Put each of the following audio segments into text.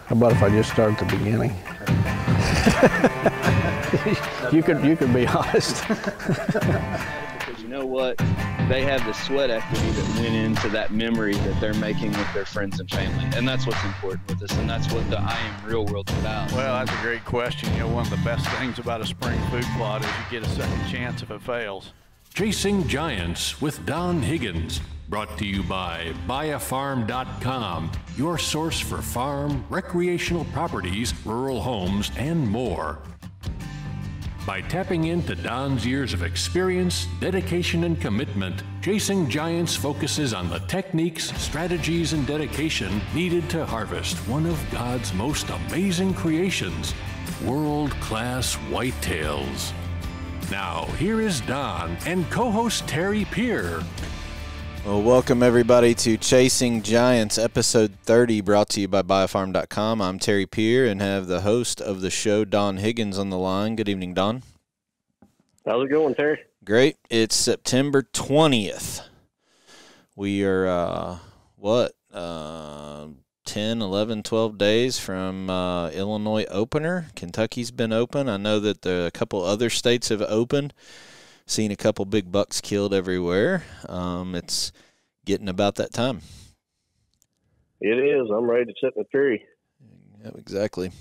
How about if I just start at the beginning? you could be honest. Because you know what? They have the sweat equity that went into that memory that they're making with their friends and family. And that's what's important with this. And that's what the I Am Real world's about. Well, that's a great question. You know, one of the best things about a spring food plot is you get a second chance if it fails. Chasing Giants with Don Higgins. Brought to you by buyafarm.com, your source for farm, recreational properties, rural homes, and more. By tapping into Don's years of experience, dedication, and commitment, Chasing Giants focuses on the techniques, strategies, and dedication needed to harvest one of God's most amazing creations, world-class whitetails. Now, here is Don and co-host Terry Peer. Well, welcome everybody to Chasing Giants, episode 30, brought to you by buyafarm.com. I'm Terry Peer and have the host of the show, Don Higgins, on the line. Good evening, Don. How's it going, Terry? Great. It's September 20th. We are, 10, 11, 12 days from Illinois opener. Kentucky's been open. I know that a couple other states have opened. Seen a couple big bucks killed everywhere. It's getting about that time. It is. I'm ready to sit in the tree. Yep, exactly.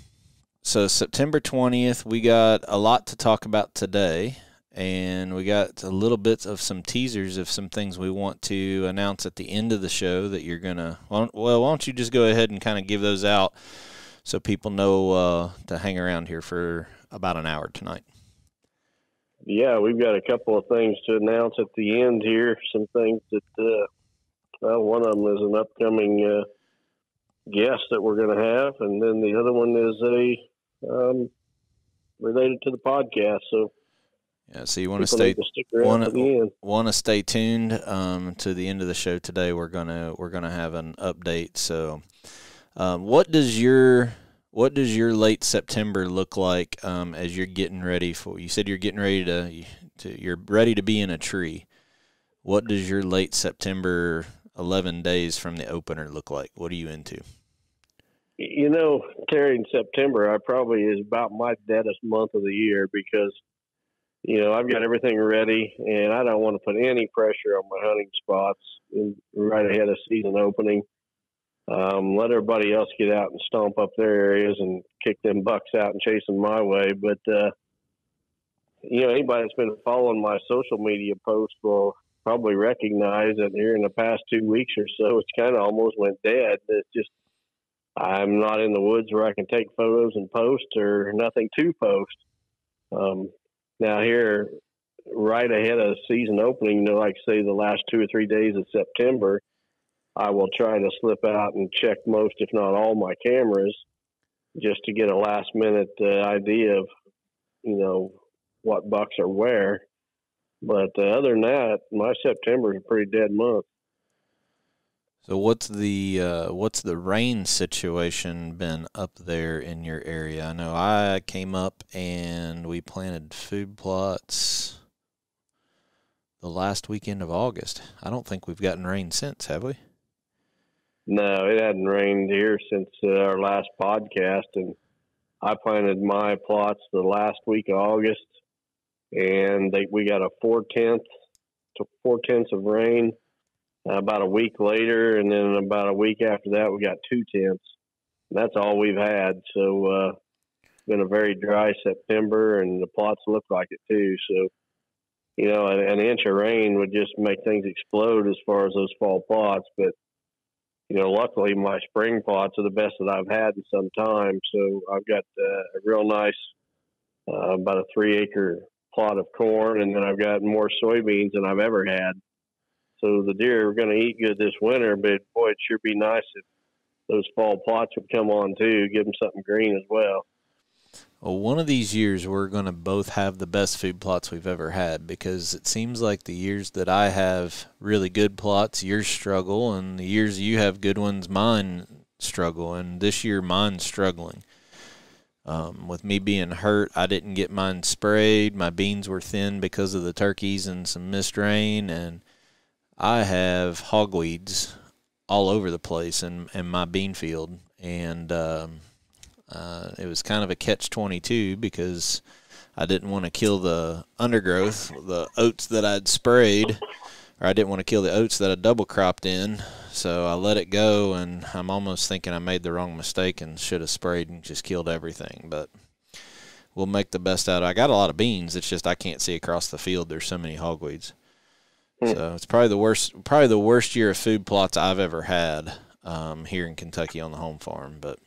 So September 20th, we got a lot to talk about today, and we got a little bit of some teasers of some things we want to announce at the end of the show that you're going to – well, why don't you just go ahead and kind of give those out so people know to hang around here for about an hour tonight. Yeah, we've got a couple of things to announce at the end here. Some things that, one of them is an upcoming guest that we're going to have, and then the other one is related to the podcast. So, yeah, so you want to stay tuned to the end of the show today. We're gonna have an update. So, what does your late September look like as you're getting ready for? You said you're getting ready you're ready to be in a tree. What does your late September 11 days from the opener look like? What are you into? You know, Terry, in September, I probably is about my deadest month of the year because, you know, I've got everything ready and I don't want to put any pressure on my hunting spots right ahead of season opening. Let everybody else get out and stomp up their areas and kick them bucks out and chase them my way. But, you know, anybody that's been following my social media posts will probably recognize that here in the past 2 weeks or so, it's kind of almost went dead. It's just, I'm not in the woods where I can take photos and post or nothing to post. Now here, right ahead of season opening, you know, like say the last 2 or 3 days of September, I will try to slip out and check most, if not all, my cameras just to get a last-minute idea of, you know, what bucks are where. But other than that, my September is a pretty dead month. So what's the rain situation been up there in your area? I know I came up and we planted food plots the last weekend of August. I don't think we've gotten rain since, have we? No, it hadn't rained here since our last podcast, and I planted my plots the last week of August, and we got a 4/10 of rain about a week later, and then about a week after that we got 2/10. That's all we've had. So it's been a very dry September, and the plots look like it too. So, you know, an inch of rain would just make things explode as far as those fall plots, but you know, luckily my spring plots are the best that I've had in some time. So I've got a real nice, about a 3-acre plot of corn, and then I've got more soybeans than I've ever had. So the deer are going to eat good this winter, but boy, it'd sure be nice if those fall plots would come on too, give them something green as well. Well, one of these years we're going to both have the best food plots we've ever had, because it seems like the years that I have really good plots, yours struggle, and the years you have good ones, mine struggle, and this year mine's struggling. With me being hurt, I didn't get mine sprayed. My beans were thin because of the turkeys and some missed rain, and I have hogweeds all over the place in my bean field, and It was kind of a catch-22 because I didn't want to kill the undergrowth, the oats that I'd sprayed, or I didn't want to kill the oats that I double cropped in. So I let it go, and I'm almost thinking I made the wrong mistake and should have sprayed and just killed everything. But we'll make the best out of it. I got a lot of beans. It's just I can't see across the field. There's so many hogweeds. So it's probably the worst year of food plots I've ever had here in Kentucky on the home farm. But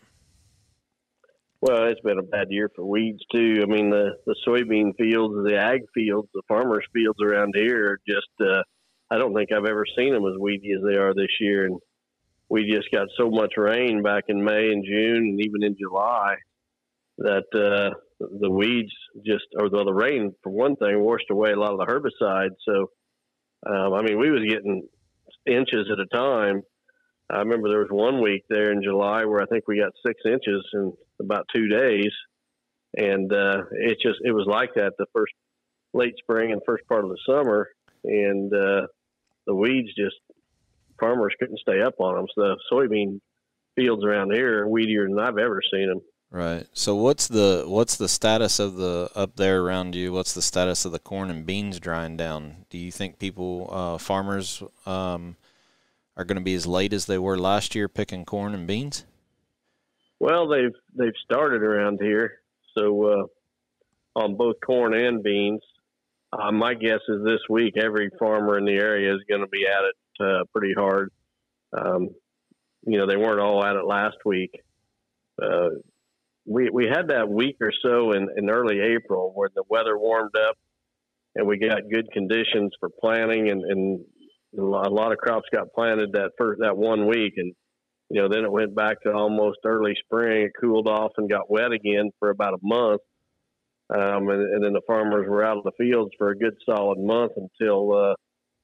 well, it's been a bad year for weeds too. I mean, the soybean fields, the ag fields, the farmers' fields around here are just. I don't think I've ever seen them as weedy as they are this year. And we just got so much rain back in May and June and even in July that the weeds just, or the rain for one thing, washed away a lot of the herbicides. So, I mean, we was getting inches at a time. I remember there was 1 week there in July where I think we got 6 inches in about 2 days. And it was like that the first late spring and first part of the summer. And the weeds just, farmers couldn't stay up on them. So the soybean fields around here are weedier than I've ever seen them. right. So what's the status of the up there around you? What's the status of the corn and beans drying down? Do you think farmers are going to be as late as they were last year picking corn and beans? Well, they've started around here. So on both corn and beans. My guess is this week every farmer in the area is going to be at it pretty hard. They weren't all at it last week. We had that week or so in early April where the weather warmed up and we got good conditions for planting, and a lot of crops got planted that 1 week, and then it went back to almost early spring. It cooled off and got wet again for about a month. And then the farmers were out of the fields for a good solid month until,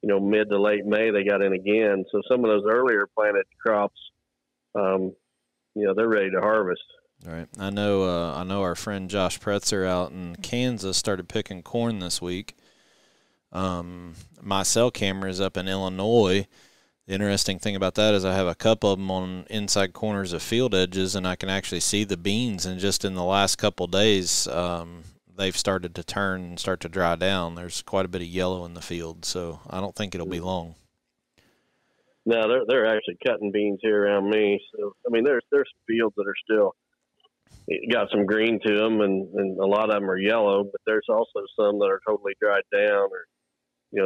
mid to late May, they got in again. So some of those earlier planted crops, they're ready to harvest. Right. I know our friend Josh Pretzer out in Kansas started picking corn this week. My cell camera is up in Illinois. The interesting thing about that is I have a couple of them on inside corners of field edges, and I can actually see the beans. And just in the last couple of days, they've started to turn and start to dry down. There's quite a bit of yellow in the field, so I don't think it'll be long. No, they're actually cutting beans here around me. So I mean, there's some fields that are still got some green to them, and a lot of them are yellow. But there's also some that are totally dried down, or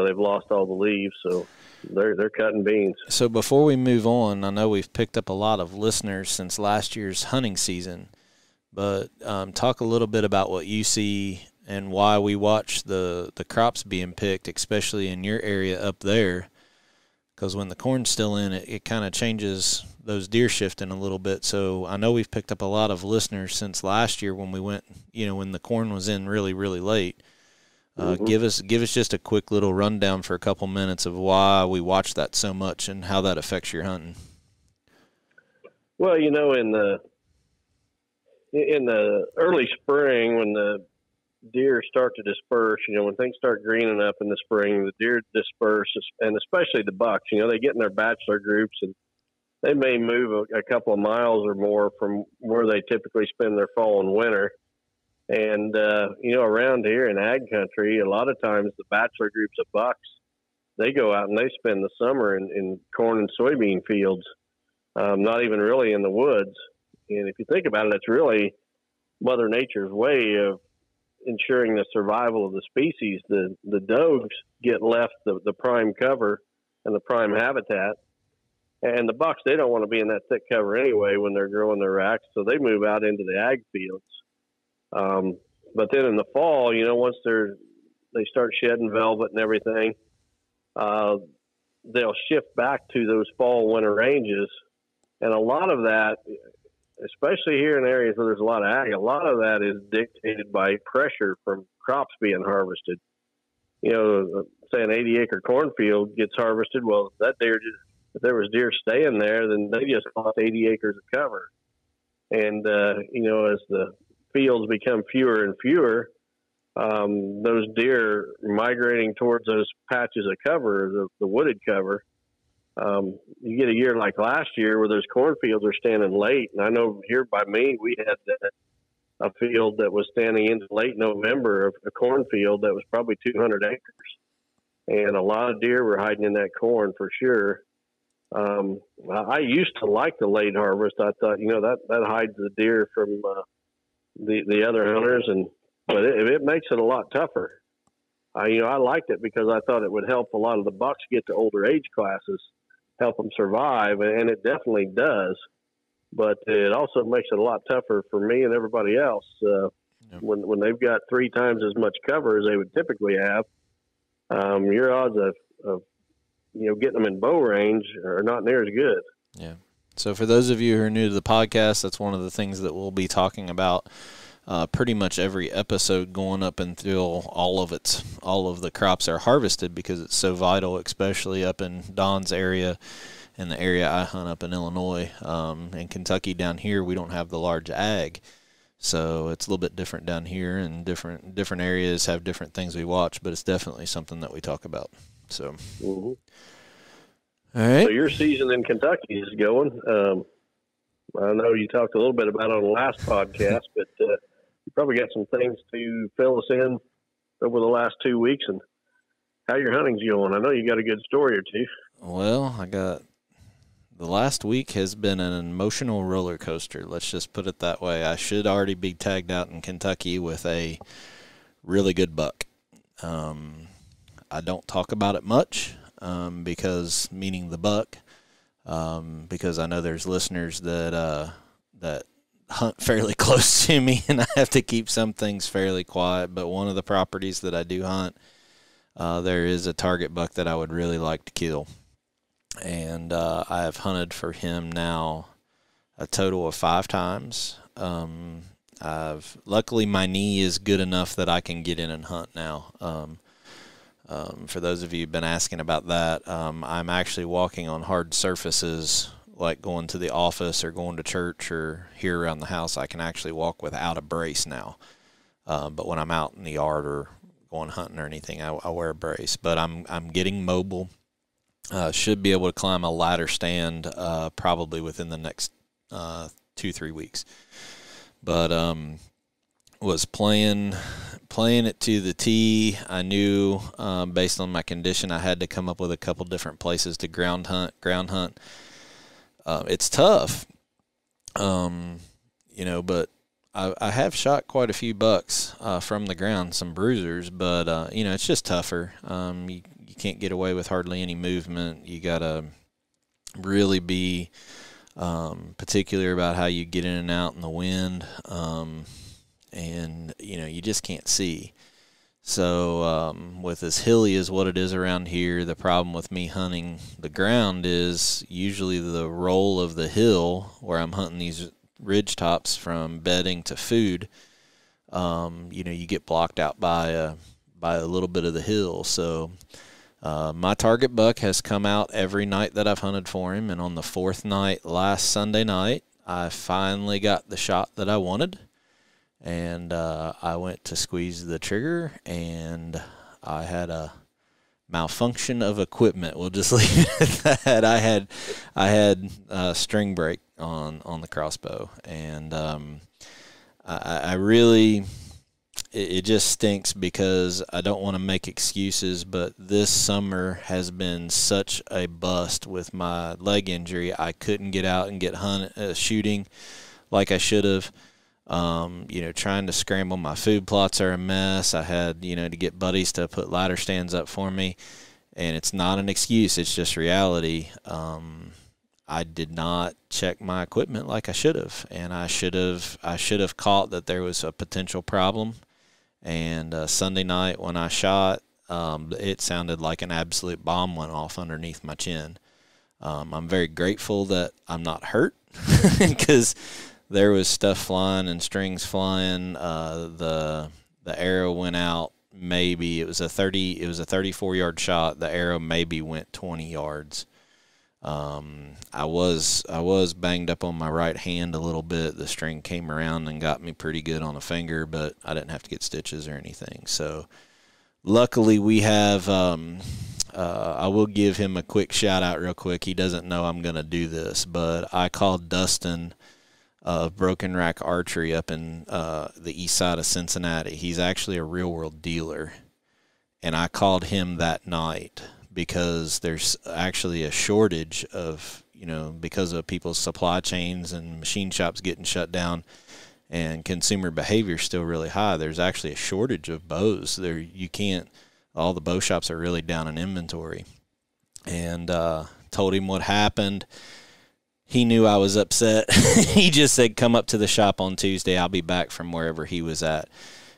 they've lost all the leaves. So they're cutting beans. So before we move on, I know we've picked up a lot of listeners since last year's hunting season. But talk a little bit about what you see and why we watch the crops being picked, especially in your area up there. Because when the corn's still in, it kind of changes those deer shifting a little bit. So I know we've picked up a lot of listeners since last year when we went, when the corn was in really, really late. Give us just a quick little rundown for a couple minutes of why we watch that so much and how that affects your hunting. Well, in the early spring, when the deer start to disperse, when things start greening up in the spring, the deer disperse, and especially the bucks, they get in their bachelor groups, and they may move a couple of miles or more from where they typically spend their fall and winter. And, around here in ag country, a lot of times the bachelor groups of bucks, they go out and they spend the summer in corn and soybean fields, not even really in the woods. And if you think about it, it's really Mother Nature's way of ensuring the survival of the species. The does get left the prime cover and the prime habitat. And the bucks, they don't want to be in that thick cover anyway when they're growing their racks, so they move out into the ag fields. But then in the fall, once they start shedding velvet and everything, they'll shift back to those fall winter ranges. And a lot of that, especially here in areas where there's a lot of ag, a lot of that is dictated by pressure from crops being harvested. Say an 80-acre cornfield gets harvested. Well, that deer if there was deer staying there, then they just lost 80 acres of cover. And, as the fields become fewer and fewer, those deer migrating towards those patches of cover, the wooded cover, You get a year like last year where those cornfields are standing late. And I know here by me, we had a field that was standing into late November, a cornfield that was probably 200 acres. And a lot of deer were hiding in that corn for sure. I used to like the late harvest. I thought, that hides the deer from the other hunters, but it makes it a lot tougher. I liked it because I thought it would help a lot of the bucks get to older age classes, help them survive, and it definitely does. But it also makes it a lot tougher for me and everybody else when they've got 3 times as much cover as they would typically have. Your odds of getting them in bow range are not near as good. Yeah. So for those of you who are new to the podcast, that's one of the things that we'll be talking about pretty much every episode going up until all of the crops are harvested, because it's so vital, especially up in Don's area and the area I hunt up in Illinois. In Kentucky down here, we don't have the large ag. So it's a little bit different down here, and different areas have different things we watch, but it's definitely something that we talk about. So, All right. So your season in Kentucky is going. I know you talked a little bit about it on the last podcast, but you probably got some things to fill us in over the last 2 weeks and how your hunting's going. I know you got a good story or two. Well, the last week has been an emotional roller coaster. Let's just put it that way. I should already be tagged out in Kentucky with a really good buck. I don't talk about it much meaning the buck, because I know there's listeners that hunt fairly close to me, and I have to keep some things fairly quiet. But one of the properties that I do hunt, there is a target buck that I would really like to kill. And I have hunted for him now a total of 5 times. Luckily my knee is good enough that I can get in and hunt now. For those of you who've been asking about that, I'm actually walking on hard surfaces, like going to the office or going to church or here around the house. I can actually walk without a brace now. But when I'm out in the yard or going hunting or anything, I wear a brace. But I'm getting mobile. Should be able to climb a ladder stand probably within the next 2-3 weeks. But was playing it to the tee. I knew based on my condition I had to come up with a couple different places to ground hunt. It's tough, but I have shot quite a few bucks from the ground, some bruisers, but it's just tougher. You can't get away with hardly any movement. You got to really be particular about how you get in and out in the wind, and you just can't see. So with as hilly as what it is around here, the problem with me hunting the ground is usually the roll of the hill where I'm hunting these ridge tops from bedding to food. You get blocked out by a little bit of the hill. So my target buck has come out every night that I've hunted for him, and on the 4th night, last Sunday night, I finally got the shot that I wanted, and I went to squeeze the trigger, and I had a malfunction of equipment. We'll just leave it at that. I had a string break on the crossbow, and I really... It just stinks because I don't want to make excuses, but this summer has been such a bust with my leg injury. I couldn't get out and get shooting like I should have. Trying to scramble my food plots are a mess. I had, to get buddies to put ladder stands up for me, and it's not an excuse. It's just reality. I did not check my equipment like I should have, and I should have caught that there was a potential problem. And Sunday night when I shot, it sounded like an absolute bomb went off underneath my chin. I'm very grateful that I'm not hurt because there was stuff flying and strings flying. The arrow went out. Maybe it was a 34-yard shot. The arrow maybe went 20 yards. I was banged up on my right hand a little bit. The string came around and got me pretty good on a finger, but I didn't have to get stitches or anything. So luckily we have I will give him a quick shout out real quick. He doesn't know I'm going to do this, but I called Dustin of Broken Rack Archery up in the east side of Cincinnati. He's actually a real world dealer, and I called him that night because there's actually a shortage of, because of people's supply chains and machine shops getting shut down and consumer behavior is still really high. There's actually a shortage of bows. All the bow shops are really down in inventory. And told him what happened. He knew I was upset. He just said, come up to the shop on Tuesday. I'll be back from wherever he was at.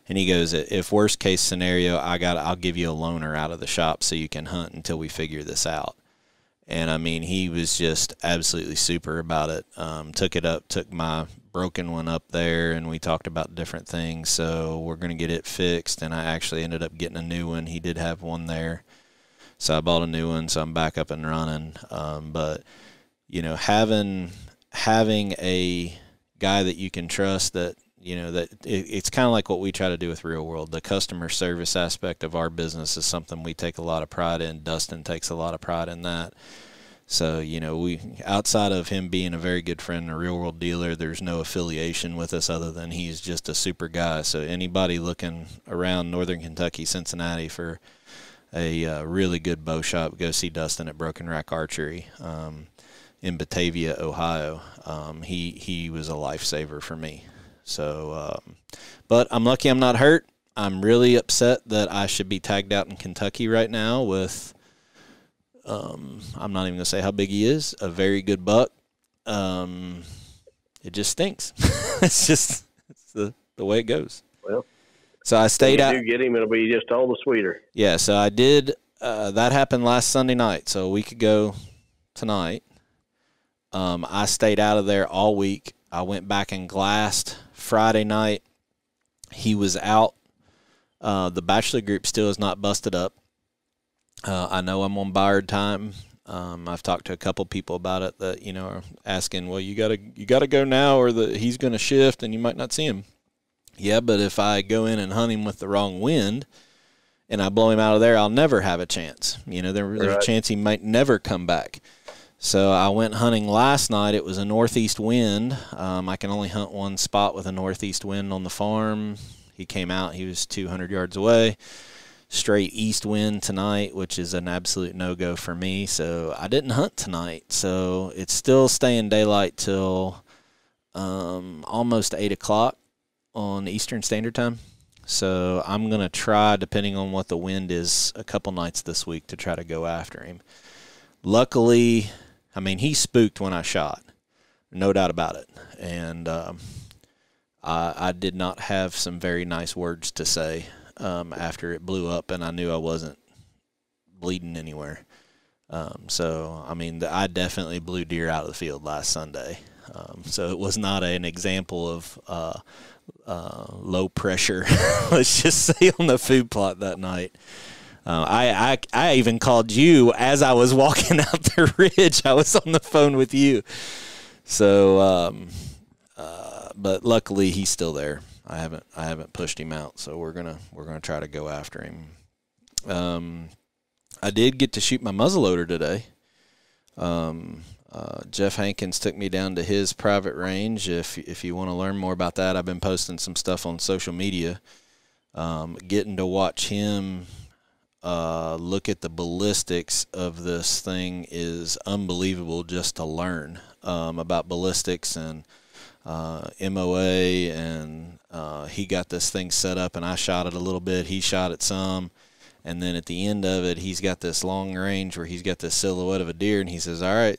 And he goes, if worst case scenario, I'll give you a loaner out of the shop so you can hunt until we figure this out. And I mean, he was just absolutely super about it. Took my broken one up there, and we talked about different things. So we're going to get it fixed. And I actually ended up getting a new one. He did have one there. So I bought a new one, so I'm back up and running. But having a guy that you can trust that, it's kind of like what we try to do with Real World. The customer service aspect of our business is something we take a lot of pride in. Dustin takes a lot of pride in that. So, we, outside of him being a very good friend and a Real World dealer, there's no affiliation with us other than he's just a super guy. So anybody looking around Northern Kentucky, Cincinnati for a really good bow shop, go see Dustin at Broken Rack Archery in Batavia, Ohio. He was a lifesaver for me. So, but I'm lucky I'm not hurt. I'm really upset that I should be tagged out in Kentucky right now with, I'm not even going to say how big he is, a very good buck. It just stinks. It's the way it goes. Well, so I stayed out. If you do get him, it'll be just all the sweeter. Yeah, so I did. That happened last Sunday night, so a week ago tonight. I stayed out of there all week. I went back and glassed Friday night. He was out. The bachelor group still is not busted up. I know I'm on Bayard time. I've talked to a couple people about it that, are asking, well, you gotta go now or he's going to shift and you might not see him. Yeah, but if I go in and hunt him with the wrong wind and I blow him out of there, I'll never have a chance. There's a chance he might never come back. So I went hunting last night. It was a northeast wind. I can only hunt one spot with a northeast wind on the farm. He came out. He was 200 yards away. Straight east wind tonight, which is an absolute no-go for me. So I didn't hunt tonight. So it's still staying daylight till almost 8 o'clock on Eastern Standard Time. So I'm going to try, depending on what the wind is, a couple nights this week to try to go after him. Luckily, he spooked when I shot, no doubt about it. And I did not have some very nice words to say after it blew up, and I knew I wasn't bleeding anywhere. I definitely blew deer out of the field last Sunday. So it was not an example of low pressure, let's just say, on the food plot that night. I even called you as I was walking out the ridge. I was on the phone with you. So, but luckily he's still there. I haven't pushed him out, so we're gonna try to go after him. I did get to shoot my muzzleloader today. Jeff Hankins took me down to his private range. If you want to learn more about that, I've been posting some stuff on social media. Getting to watch him look at the ballistics of this thing is unbelievable just to learn about ballistics and MOA, and he got this thing set up, and I shot it a little bit. He shot it some, and then at the end of it, he's got this long range where he's got this silhouette of a deer, and he says, all right,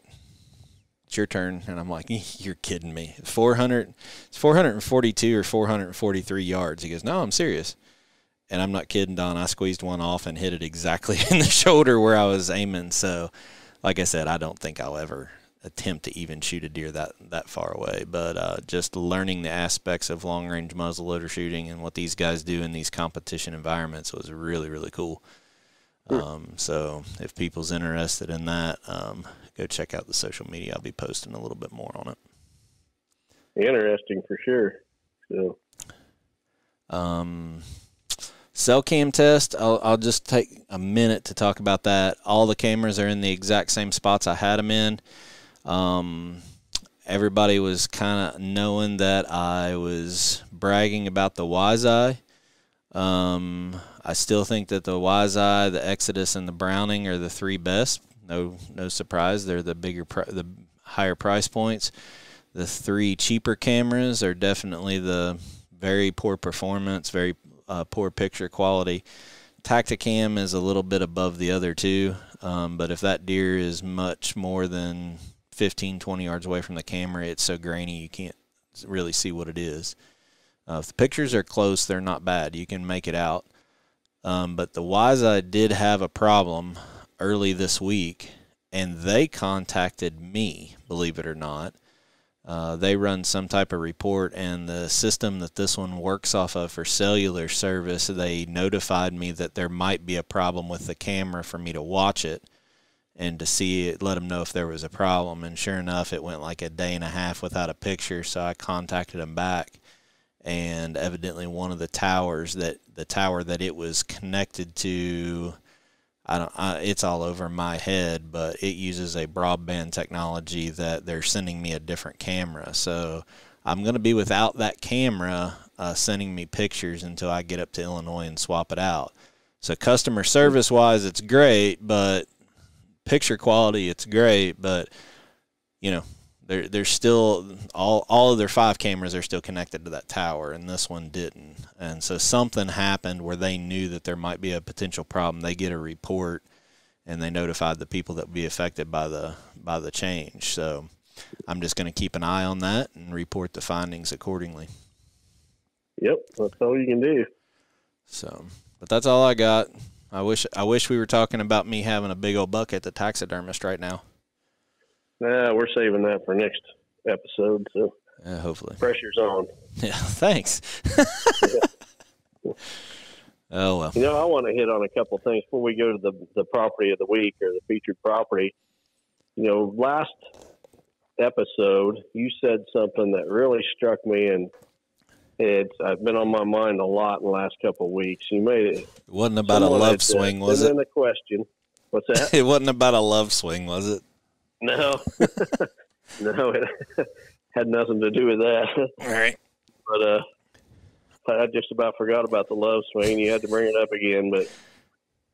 it's your turn. And I'm like, you're kidding me. It's 442 or 443 yards. He goes, no, I'm serious. And I'm not kidding, Don. I squeezed one off and hit it exactly in the shoulder where I was aiming. So, like I said, I don't think I'll ever attempt to even shoot a deer that far away. But just learning the aspects of long-range muzzleloader shooting and what these guys do in these competition environments was really, really cool. So if people's interested in that, go check out the social media. I'll be posting a little bit more on it. Cell cam test, I'll just take a minute to talk about that. All the cameras are in the exact same spots I had them in. Everybody was kind of knowing that I was bragging about the Wise Eye. I still think that the Wise Eye, the Exodus, and the Browning are the three best. No surprise. They're the higher price points. The three cheaper cameras are definitely the very poor performance, very poor picture quality. Tacticam is a little bit above the other two, but if that deer is much more than 15, 20 yards away from the camera, it's so grainy you can't really see what it is. If the pictures are close, they're not bad. You can make it out. But the Wise Eye did have a problem early this week, and they contacted me, believe it or not. They run some type of report, and the system that this one works off of for cellular service, they notified me that there might be a problem with the camera for me to watch it and to see it, let them know if there was a problem. And sure enough, it went like a day and a half without a picture, so I contacted them back. And evidently one of the towers the tower that it was connected to, it's all over my head, but it uses a broadband technology that they're sending me a different camera. So I'm going to be without that camera sending me pictures until I get up to Illinois and swap it out. So customer service-wise, it's great, but picture quality, it's great, but, you know, there's still all of their 5 cameras are still connected to that tower, and this one didn't. And so something happened where they knew that there might be a potential problem. They get a report, and they notified the people that would be affected by the change. So I'm just going to keep an eye on that and report the findings accordingly. Yep, that's all you can do. So, but that's all I got. I wish we were talking about me having a big old buck at the taxidermist right now. Nah, we're saving that for next episode. So hopefully, pressure's on. Yeah, thanks. Oh well. You know, I want to hit on a couple things before we go to the property of the week or the featured property. You know, last episode you said something that really struck me, and I've been on my mind a lot in the last couple of weeks. You made it. It wasn't about a love swing, was it? And then the question. What's that? It wasn't about a love swing, was it? No. No, it had nothing to do with that. All right. But I just about forgot about the love swing. You had to bring it up again. But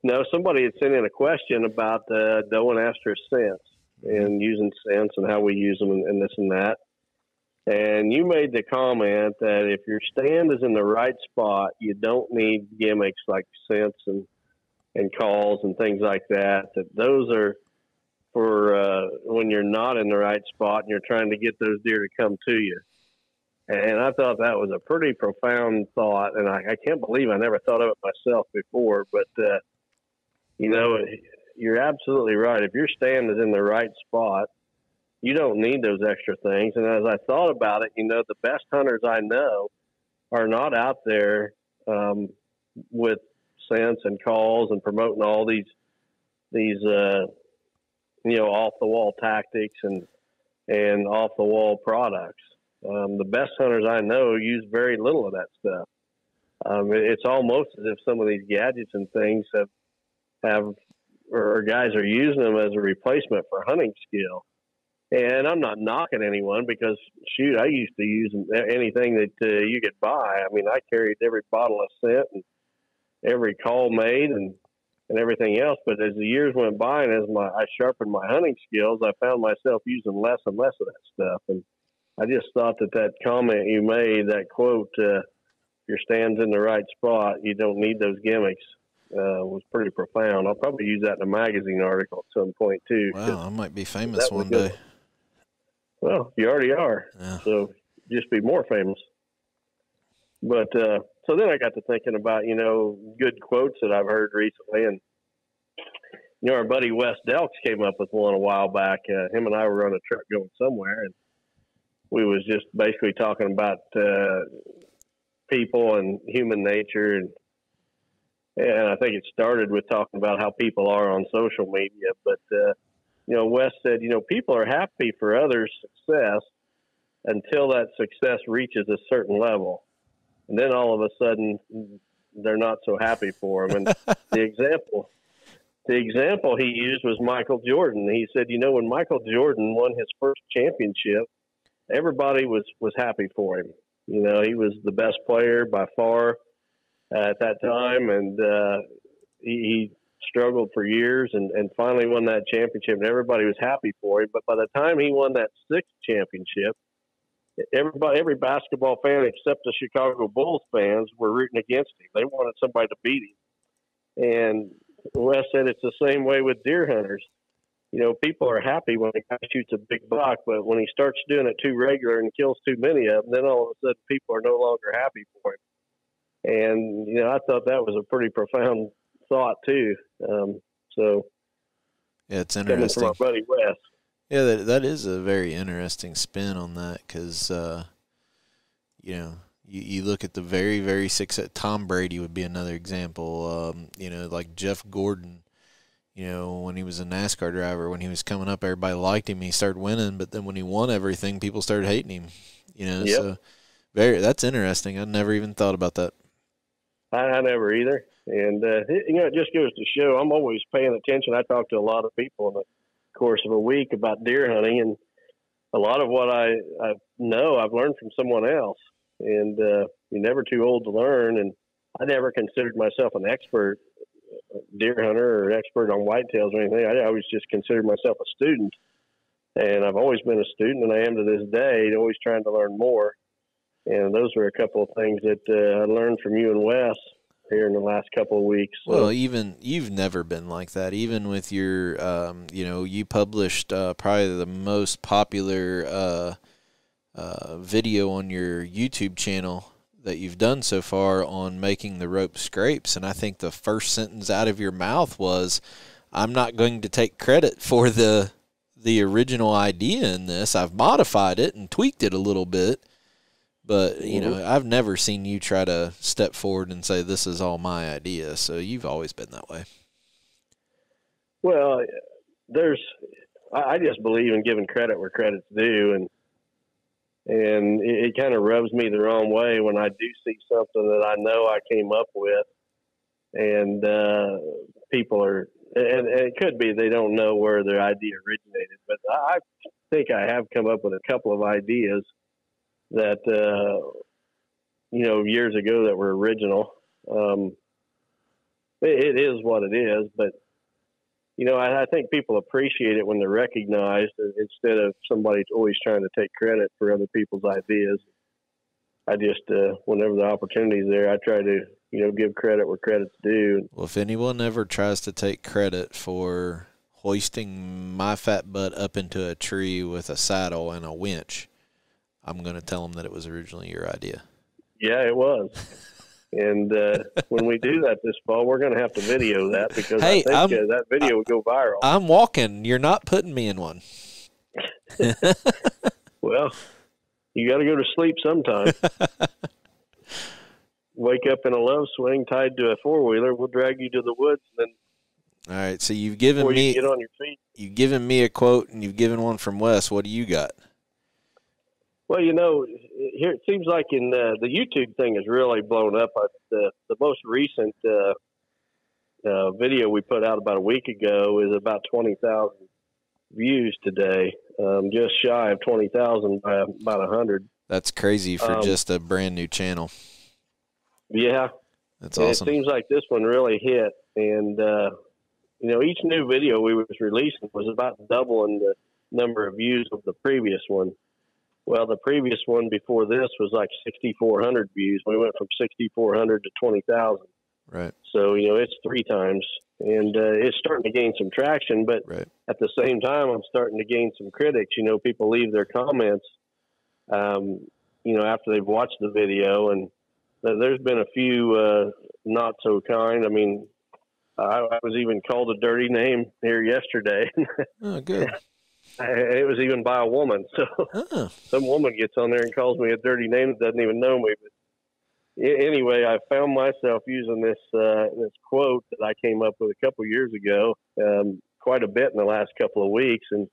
no, somebody had sent in a question about going after scents and using scents and how we use them and this and that. And you made the comment that if your stand is in the right spot, you don't need gimmicks like scents and calls and things like that. That those are for when you're not in the right spot and you're trying to get those deer to come to you. And I thought that was a pretty profound thought, and I can't believe I never thought of it myself before. But, you know, you're absolutely right. If your stand is in the right spot, you don't need those extra things. And as I thought about it, you know, the best hunters I know are not out there with scents and calls and promoting all these you know, off-the-wall tactics and off-the-wall products. The best hunters I know use very little of that stuff. It's almost as if some of these gadgets and things have or guys are using them as a replacement for hunting skill. And I'm not knocking anyone because, shoot, I used to use anything that you could buy. I mean, I carried every bottle of scent and every call made and everything else. But as the years went by and as I sharpened my hunting skills, I found myself using less and less of that stuff. And I just thought that comment you made, that quote, your stand's in the right spot, you don't need those gimmicks, was pretty profound. I'll probably use that in a magazine article at some point too. Wow, I might be famous one day. Well, you already are. Yeah. So just be more famous. But so then I got to thinking about, you know, good quotes that I've heard recently. And, you know, our buddy Wes Delks came up with one a while back. Him and I were on a truck going somewhere, and we was just basically talking about people and human nature. And I think it started with talking about how people are on social media. But, you know, Wes said, you know, people are happy for others' success until that success reaches a certain level. And then all of a sudden they're not so happy for him. And the example he used was Michael Jordan. He said, when Michael Jordan won his first championship, everybody was happy for him. He was the best player by far at that time, and he struggled for years and finally won that championship, and everybody was happy for him. But by the time he won that sixth championship, every basketball fan except the Chicago Bulls fans were rooting against him. They wanted somebody to beat him. And Wes said it's the same way with deer hunters. People are happy when a guy shoots a big buck, but when he starts doing it too regular and kills too many of them, then all of a sudden people are no longer happy for him. And, I thought that was a pretty profound thought too. So yeah, it's interesting. Coming from our buddy Wes. Yeah, that is a very interesting spin on that because, you look at the very, very success. Tom Brady would be another example. Like Jeff Gordon, when he was a NASCAR driver, when he was coming up, everybody liked him. He started winning, but then when he won everything, people started hating him. Yep. So that's interesting. I never even thought about that. I never either. And, it just goes to show I'm always paying attention. I talk to a lot of people in the course of a week about deer hunting, and a lot of what I know I've learned from someone else. And you're never too old to learn. And I never considered myself an expert deer hunter or expert on whitetails or anything. I always just considered myself a student. And I've always been a student, and I am to this day, always trying to learn more. And those were a couple of things that I learned from you and Wes here in the last couple of weeks. So. Well, even you've never been like that. Even with your, you published probably the most popular video on your YouTube channel that you've done so far on making the rope scrapes. And I think the first sentence out of your mouth was, I'm not going to take credit for the original idea in this. I've modified it and tweaked it a little bit. But, I've never seen you try to step forward and say, this is all my idea. So you've always been that way. Well, I just believe in giving credit where credit's due. And it kind of rubs me the wrong way when I do see something that I know I came up with. And people are, and it could be they don't know where their idea originated. But I think I have come up with a couple of ideas that, years ago that were original. It is what it is, but, I think people appreciate it when they're recognized instead of somebody always trying to take credit for other people's ideas. I just, whenever the opportunity is there, I try to, give credit where credit's due. Well, if anyone ever tries to take credit for hoisting my fat butt up into a tree with a saddle and a winch, I'm going to tell them that it was originally your idea. Yeah, it was. And when we do that this fall, we're going to have to video that because I think that video would go viral. I'm walking. You're not putting me in one. Well, you got to go to sleep sometime. Wake up in a love swing tied to a four-wheeler. We'll drag you to the woods. And then all right, so you've given me, get on your feet. You've given me a quote, and you've given one from Wes. What do you got? Well, here it seems like in the YouTube thing has really blown up. The most recent video we put out about a week ago is about 20,000 views today, just shy of 20,000 by about 100. That's crazy for just a brand new channel. Yeah, that's awesome. It seems like this one really hit, and each new video we was releasing was about doubling the number of views of the previous one. Well, the previous one before this was like 6,400 views. We went from 6,400 to 20,000. Right. So, it's 3 times. And it's starting to gain some traction. But at the same time, I'm starting to gain some critics. People leave their comments, after they've watched the video. And there's been a few not so kind. I mean, I was even called a dirty name here yesterday. Oh, good. It was even by a woman. So some woman gets on there and calls me a dirty name that doesn't even know me. But anyway, I found myself using this quote that I came up with a couple years ago, quite a bit in the last couple of weeks. And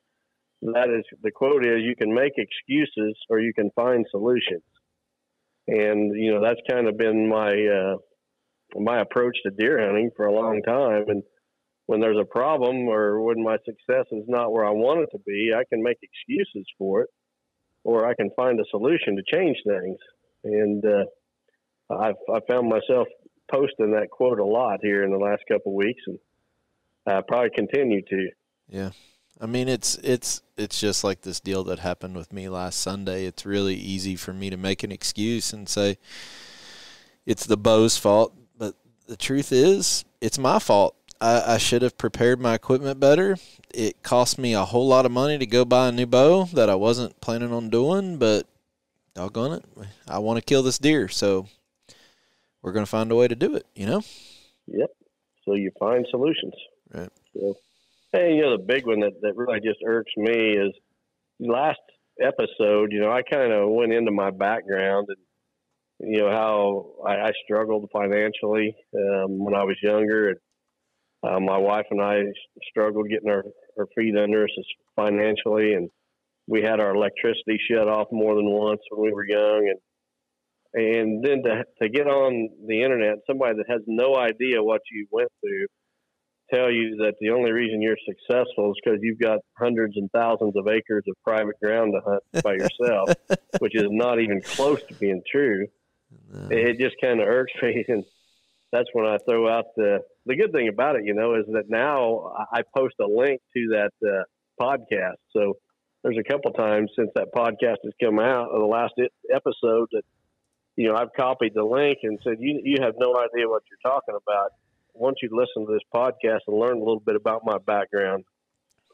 that is, the quote is, you can make excuses or you can find solutions. And, that's kind of been my my approach to deer hunting for a long time. And when there's a problem or when my success is not where I want it to be, I can make excuses for it, or I can find a solution to change things. And I found myself posting that quote a lot here in the last couple of weeks, and I probably continue to. Yeah. I mean, it's just like this deal that happened with me last Sunday. It's really easy for me to make an excuse and say it's the bow's fault, but the truth is it's my fault. I should have prepared my equipment better. It cost me a whole lot of money to go buy a new bow that I wasn't planning on doing, but doggone it, I want to kill this deer, so we're going to find a way to do it, you know? Yep. So you find solutions. Right. So, hey, the big one that really just irks me is last episode, I kind of went into my background and, how I struggled financially when I was younger. And my wife and I struggled getting our feet under us financially. And we had our electricity shut off more than once when we were young. And then to get on the internet, somebody that has no idea what you went through, tell you that the only reason you're successful is because you've got hundreds and thousands of acres of private ground to hunt by yourself, which is not even close to being true. No. It just kind of irks me. And that's when I throw out the good thing about it, is that now I post a link to that podcast. So there's a couple times since that podcast has come out of the last episode that, I've copied the link and said, you have no idea what you're talking about. I want you to listen to this podcast and learn a little bit about my background.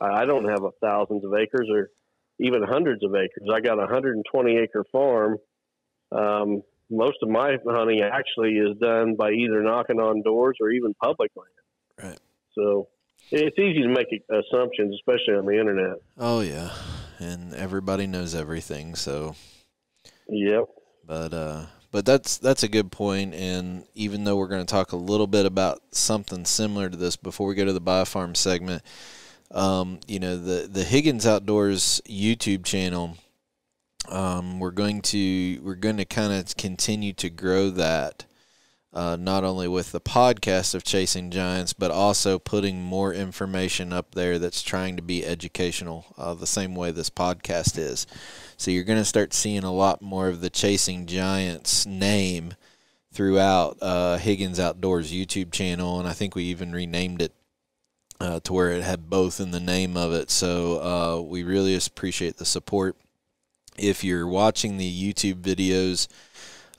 I don't have thousands of acres or even hundreds of acres. I got a 120-acre farm. Most of my hunting actually is done by either knocking on doors or even public land. Right. So it's easy to make assumptions, especially on the internet. Oh, yeah. And everybody knows everything, so. Yep. But that's a good point, and even though we're going to talk a little bit about something similar to this before we go to the Biofarm segment, the Higgins Outdoors YouTube channel, we're going to kind of continue to grow that, not only with the podcast of Chasing Giants, but also putting more information up there that's trying to be educational, the same way this podcast is. So you're going to start seeing a lot more of the Chasing Giants name throughout Higgins Outdoors YouTube channel, and I think we even renamed it to where it had both in the name of it. So we really appreciate the support. If you're watching the YouTube videos,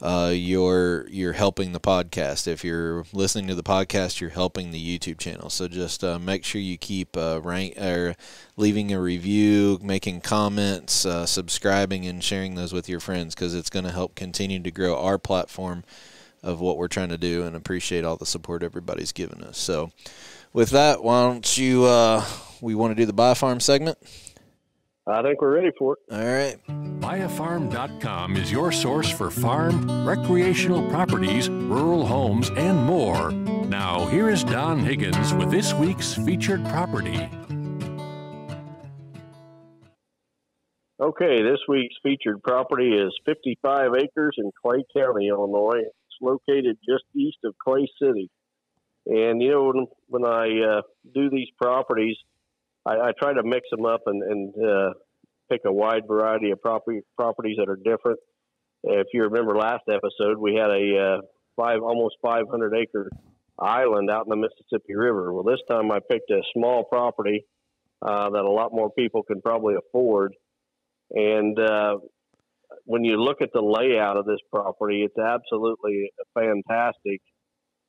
you're helping the podcast. If you're listening to the podcast, you're helping the YouTube channel. So just make sure you keep leaving a review, making comments, subscribing, and sharing those with your friends, because it's going to help continue to grow our platform of what we're trying to do, and appreciate all the support everybody's given us. So with that, why don't you we want to do the Biofarm segment? I think we're ready for it. All right. Biofarm.com is your source for farm, recreational properties, rural homes, and more. Now, here is Don Higgins with this week's featured property. Okay, this week's featured property is 55 acres in Clay County, Illinois. It's located just east of Clay City. And, when I do these properties, I try to mix them up and pick a wide variety of properties that are different. If you remember last episode, we had a almost 500-acre island out in the Mississippi River. Well, this time I picked a small property that a lot more people can probably afford. And when you look at the layout of this property, it's absolutely fantastic.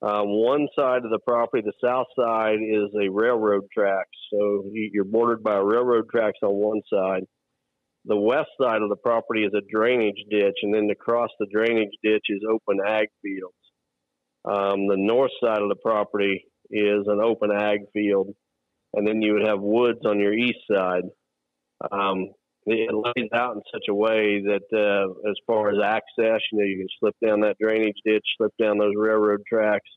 One side of the property, the south side, is a railroad tracks. So you're bordered by railroad tracks on one side. The west side of the property is a drainage ditch, and then across the drainage ditch is open ag fields. The north side of the property is an open ag field, and then you would have woods on your east side. It lays out in such a way that as far as access, you can slip down that drainage ditch, slip down those railroad tracks,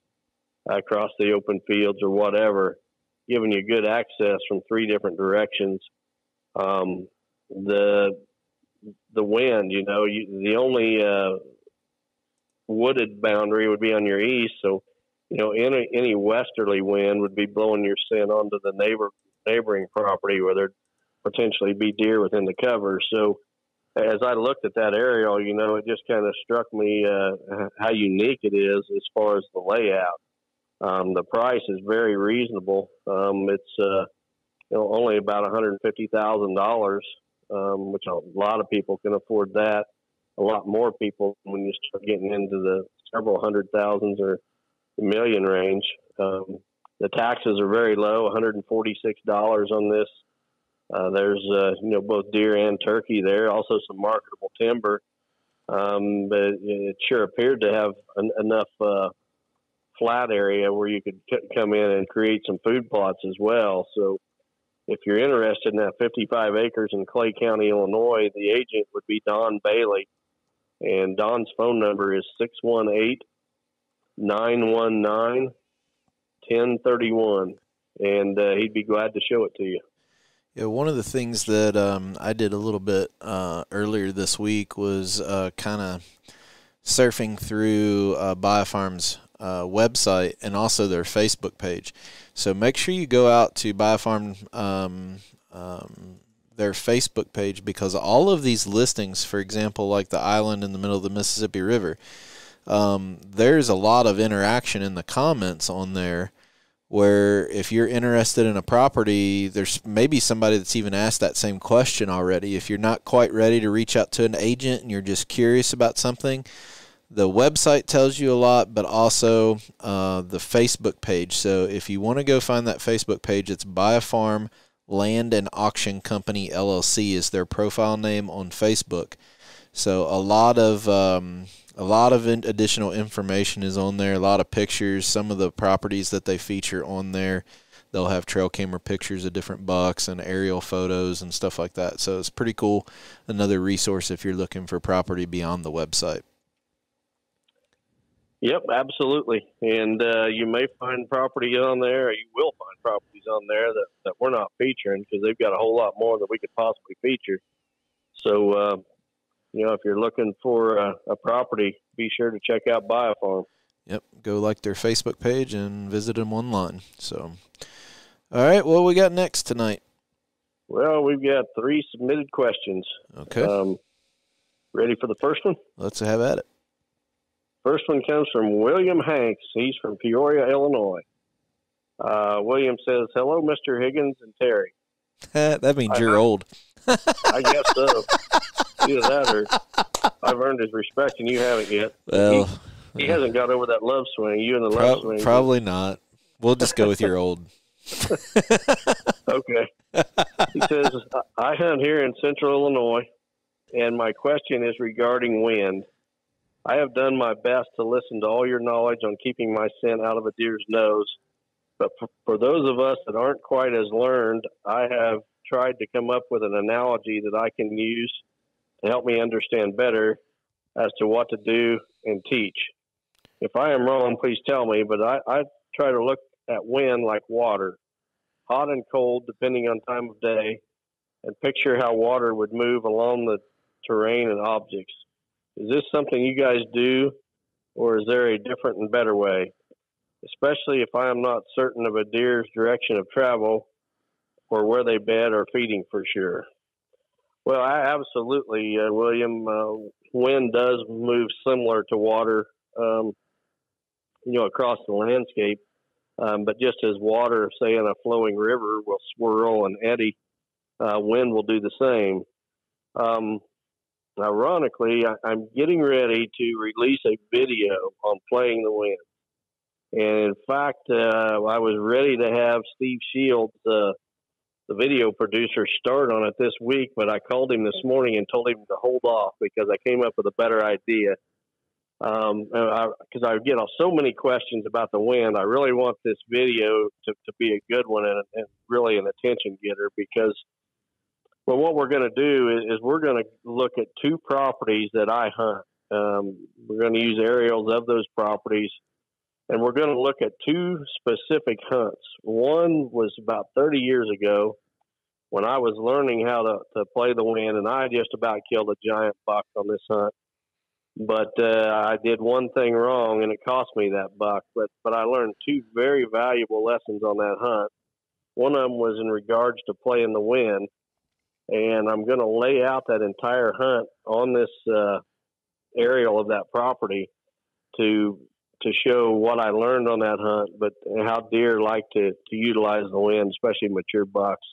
across the open fields or whatever, giving you good access from three different directions. The wind, the only wooded boundary would be on your east, so any westerly wind would be blowing your scent onto the neighboring property where there'd potentially be deer within the cover. So as I looked at that aerial, it just kind of struck me how unique it is as far as the layout. The price is very reasonable. It's only about $150,000, which a lot of people can afford that. A lot more people when you start getting into the several hundred thousands or million range. The taxes are very low, $146 on this. There's both deer and turkey there, also some marketable timber. But it sure appeared to have enough flat area where you could come in and create some food plots as well. So if you're interested in that 55 acres in Clay County, Illinois, the agent would be Don Bailey. And Don's phone number is 618-919-1031. And he'd be glad to show it to you. Yeah, one of the things that I did a little bit earlier this week was kind of surfing through BioFarm's website and also their Facebook page. So make sure you go out to BioFarm, their Facebook page, because all of these listings, for example, like the island in the middle of the Mississippi River, there's a lot of interaction in the comments on there, where if you're interested in a property, there's maybe somebody that's even asked that same question already. If you're not quite ready to reach out to an agent and you're just curious about something, the website tells you a lot, but also the Facebook page. So if you want to go find that Facebook page, it's BioFarm Land and Auction Company LLC is their profile name on Facebook. So a lot of additional information is on there, a lot of pictures, some of the properties that they feature on there. They'll have trail camera pictures of different bucks and aerial photos and stuff like that. So it's pretty cool. Another resource if you're looking for property beyond the website. Yep, absolutely. And you may find property on there, or you will find properties on there that we're not featuring, because they've got a whole lot more that we could possibly feature. So, if you're looking for a property, be sure to check out BioFarm. Yep, go like their Facebook page and visit them online. So, all right, what we got next tonight? Well, we've got 3 submitted questions. Okay. Ready for the first one? Let's have at it. First one comes from William Hanks. He's from Peoria, Illinois. William says, "Hello, Mr. Higgins and Terry." That means you're old. I guess so. Either that or I've earned his respect and you haven't yet. Well, he hasn't got over that love swing. You and the love swing. Probably not. We'll just go with you're old. Okay. He says, "I hunt here in central Illinois, and my question is regarding wind. I have done my best to listen to all your knowledge on keeping my scent out of a deer's nose. But for those of us that aren't quite as learned, I have tried to come up with an analogy that I can use to help me understand better as to what to do and teach. If I am wrong, please tell me, but I try to look at wind like water, hot and cold depending on time of day, and picture how water would move along the terrain and objects. Is this something you guys do, or is there a different and better way? Especially if I am not certain of a deer's direction of travel or where they bed or feeding for sure." Well, absolutely, William. Wind does move similar to water, across the landscape. But just as water, say in a flowing river, will swirl and eddy, wind will do the same. Ironically, I'm getting ready to release a video on playing the wind. And in fact, I was ready to have Steve Shields, the video producer, start on it this week, but I called him this morning and told him to hold off because I came up with a better idea. Because I get so many questions about the wind. I really want this video to be a good one and really an attention getter, because well, what we're going to do is we're going to look at 2 properties that I hunt. We're going to use aerials of those properties, and we're going to look at 2 specific hunts. One was about 30 years ago when I was learning how to play the wind, and I just about killed a giant buck on this hunt. But I did one thing wrong, and it cost me that buck. But I learned two very valuable lessons on that hunt. One of them was in regards to playing the wind, and I'm going to lay out that entire hunt on this aerial of that property to show what I learned on that hunt, but how deer like to utilize the wind, especially mature bucks.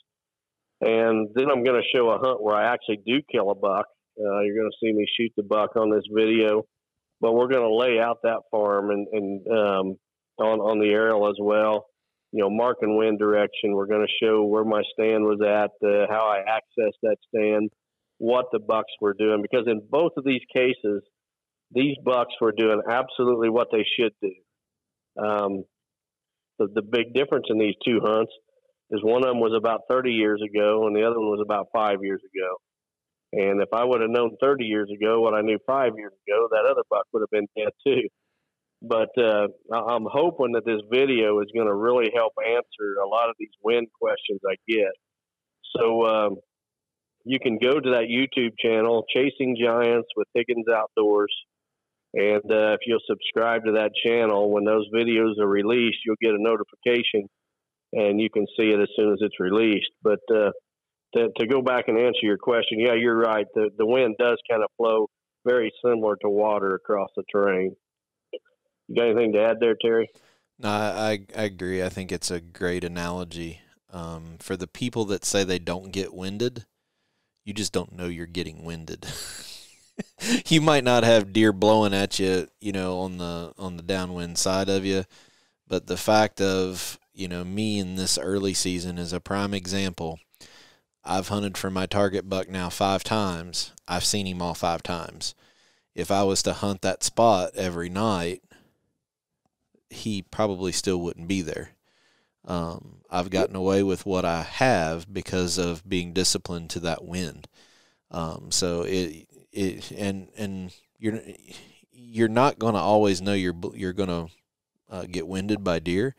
And then I'm going to show a hunt where I actually do kill a buck. You're going to see me shoot the buck on this video, but we're going to lay out that farm and on the aerial as well. You know, marking wind direction. We're going to show where my stand was at, how I accessed that stand, what the bucks were doing. Because in both of these cases, these bucks were doing absolutely what they should do. The big difference in these two hunts is one of them was about 30 years ago, and the other one was about 5 years ago. And if I would have known 30 years ago what I knew 5 years ago, that other buck would have been dead too. But I'm hoping that this video is going to really help answer a lot of these wind questions I get. So you can go to that YouTube channel, Chasing Giants with Higgins Outdoors. And if you'll subscribe to that channel, when those videos are released, you'll get a notification and you can see it as soon as it's released. But to go back and answer your question, yeah, you're right. The wind does kind of flow very similar to water across the terrain. You got anything to add there, Terry? No, I agree. I think it's a great analogy. For the people that say they don't get winded, you just don't know you're getting winded. You might not have deer blowing at you, you know, on the downwind side of you, but the fact of, you know, me in this early season is a prime example. I've hunted for my target buck now 5 times. I've seen him all 5 times. If I was to hunt that spot every night, he probably still wouldn't be there. I've gotten away with what I have because of being disciplined to that wind. So you're not going to always know you're going to get winded by deer,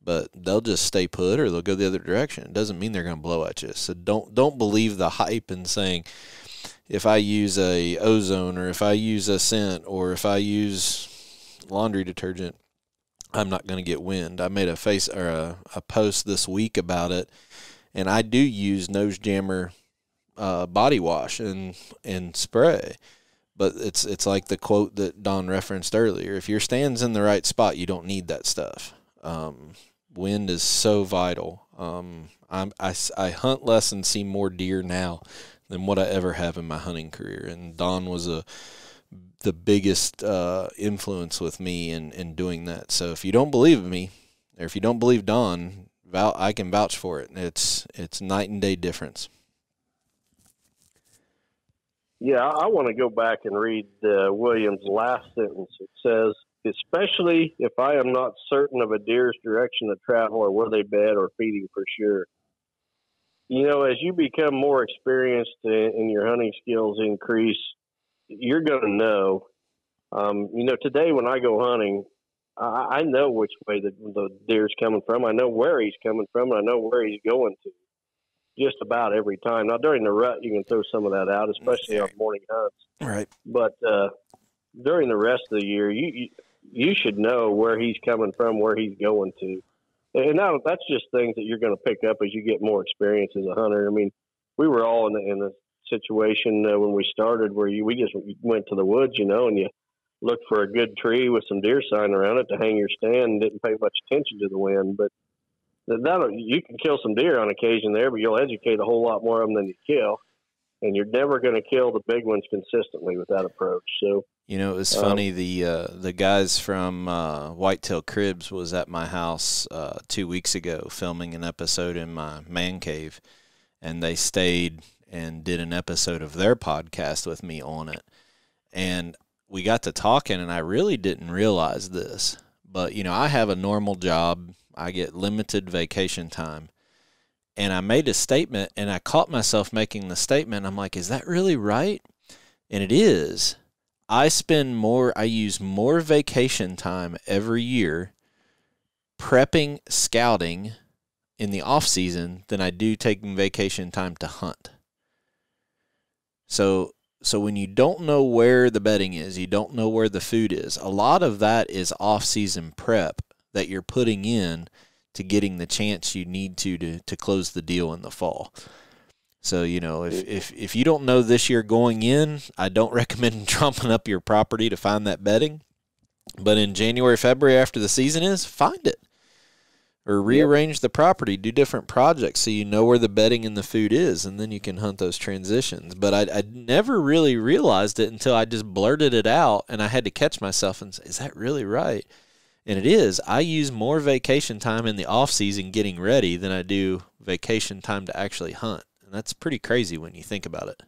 but they'll just stay put or they'll go the other direction. It doesn't mean they're going to blow at you. So don't believe the hype in saying, if I use a ozone or if I use a scent or if I use laundry detergent, I'm not going to get wind. I made a post this week about it, and I do use nose jammer body wash and spray. But it's like the quote that Don referenced earlier. If your stand's in the right spot, you don't need that stuff. Wind is so vital. I hunt less and see more deer now than what I ever have in my hunting career. And Don was the biggest influence with me in doing that. So if you don't believe me, or if you don't believe Don, I can vouch for it. It's night and day difference. Yeah, I want to go back and read William's last sentence. It says, especially if I am not certain of a deer's direction of travel or where they bed or feeding for sure. You know, as you become more experienced and your hunting skills increase, you're going to know. You know, today when I go hunting, I know which way the deer's coming from. I know where he's coming from, and I know where he's going to. Just about every time. Now, during the rut, you can throw some of that out, especially on morning hunts. Right. But during the rest of the year, you should know where he's coming from, where he's going to. And now that's just things that you're going to pick up as you get more experience as a hunter. I mean, we were all in a situation when we started where we just went to the woods, you know, and you looked for a good tree with some deer sign around it to hang your stand and didn't pay much attention to the wind. But you can kill some deer on occasion there, but you'll educate a whole lot more of them than you kill. And you're never going to kill the big ones consistently with that approach. So, you know, it was funny. The guys from Whitetail Cribs was at my house 2 weeks ago filming an episode in my man cave, and they stayed and did an episode of their podcast with me on it. And we got to talking, and I really didn't realize this, but, you know, I have a normal job. I get limited vacation time. And I made a statement, and I caught myself making the statement. I'm like, is that really right? And it is. I use more vacation time every year prepping, scouting in the off season than I do taking vacation time to hunt. So So when you don't know where the bedding is, you don't know where the food is, a lot of that is off-season prep that you're putting in to getting the chance you need to close the deal in the fall. So, you know, if you don't know this year going in, I don't recommend trumping up your property to find that bedding. But in January, February, after the season is, find it. Or rearrange the property, do different projects so you know where the bedding and the food is, and then you can hunt those transitions. But I never really realized it until I just blurted it out, and I had to catch myself and say, is that really right? And it is. I use more vacation time in the off-season getting ready than I do vacation time to actually hunt. And that's pretty crazy when you think about it.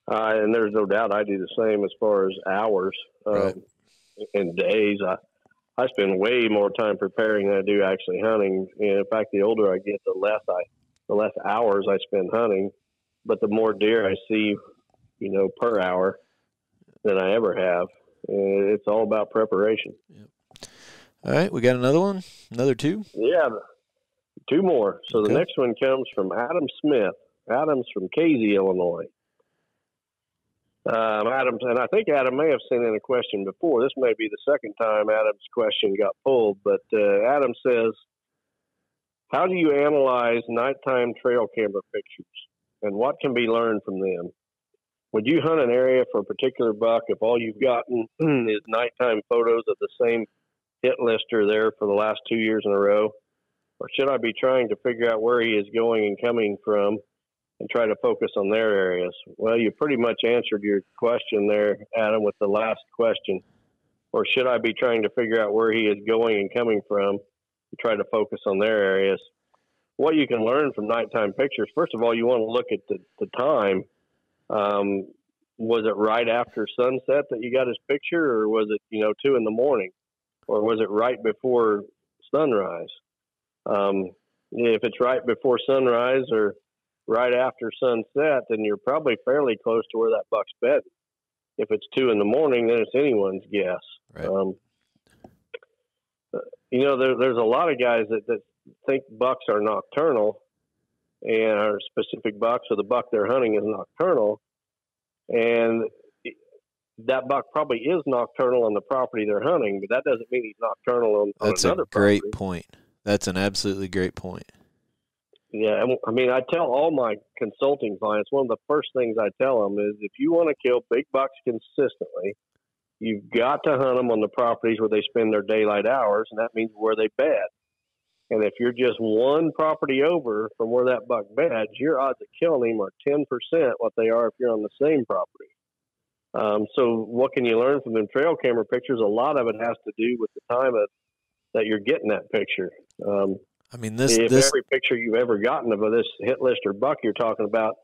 And there's no doubt I do the same as far as hours and days. I spend way more time preparing than I do actually hunting. And in fact, the older I get, the less hours I spend hunting, but the more deer I see, you know, per hour than I ever have. And it's all about preparation. Yep. All right, we got another one, another two. Yeah, two more. So okay. The next one comes from Adam Smith. Adam's from Casey, Illinois. Adam, and I think Adam may have sent in a question before. This may be the second time Adam's question got pulled, but Adam says, how do you analyze nighttime trail camera pictures, and what can be learned from them? Would you hunt an area for a particular buck if all you've gotten is nighttime photos of the same hit lister there for the last 2 years in a row? Or should I be trying to figure out where he is going and coming from and try to focus on their areas? Well, you pretty much answered your question there, Adam, with the last question. Or should I be trying to figure out where he is going and coming from and try to focus on their areas? What you can learn from nighttime pictures, first of all, you want to look at the time. Was it right after sunset that you got his picture, or was it, 2 a.m, or was it right before sunrise? If it's right before sunrise or right after sunset, then you're probably fairly close to where that buck's bedding. If it's 2 a.m, then it's anyone's guess. Right. There's a lot of guys that think bucks are nocturnal and are specific bucks, or the buck they're hunting is nocturnal. And that buck probably is nocturnal on the property they're hunting, but that doesn't mean he's nocturnal on another property. That's a great point. That's an absolutely great point. Yeah, I mean, I tell all my consulting clients, one of the first things I tell them is, if you want to kill big bucks consistently, you've got to hunt them on the properties where they spend their daylight hours, and that means where they bed. And if you're just one property over from where that buck beds, your odds of killing him are 10% what they are if you're on the same property. So what can you learn from them trail camera pictures? A lot of it has to do with the time that you're getting that picture. Every picture you've ever gotten of this hit list or buck you're talking about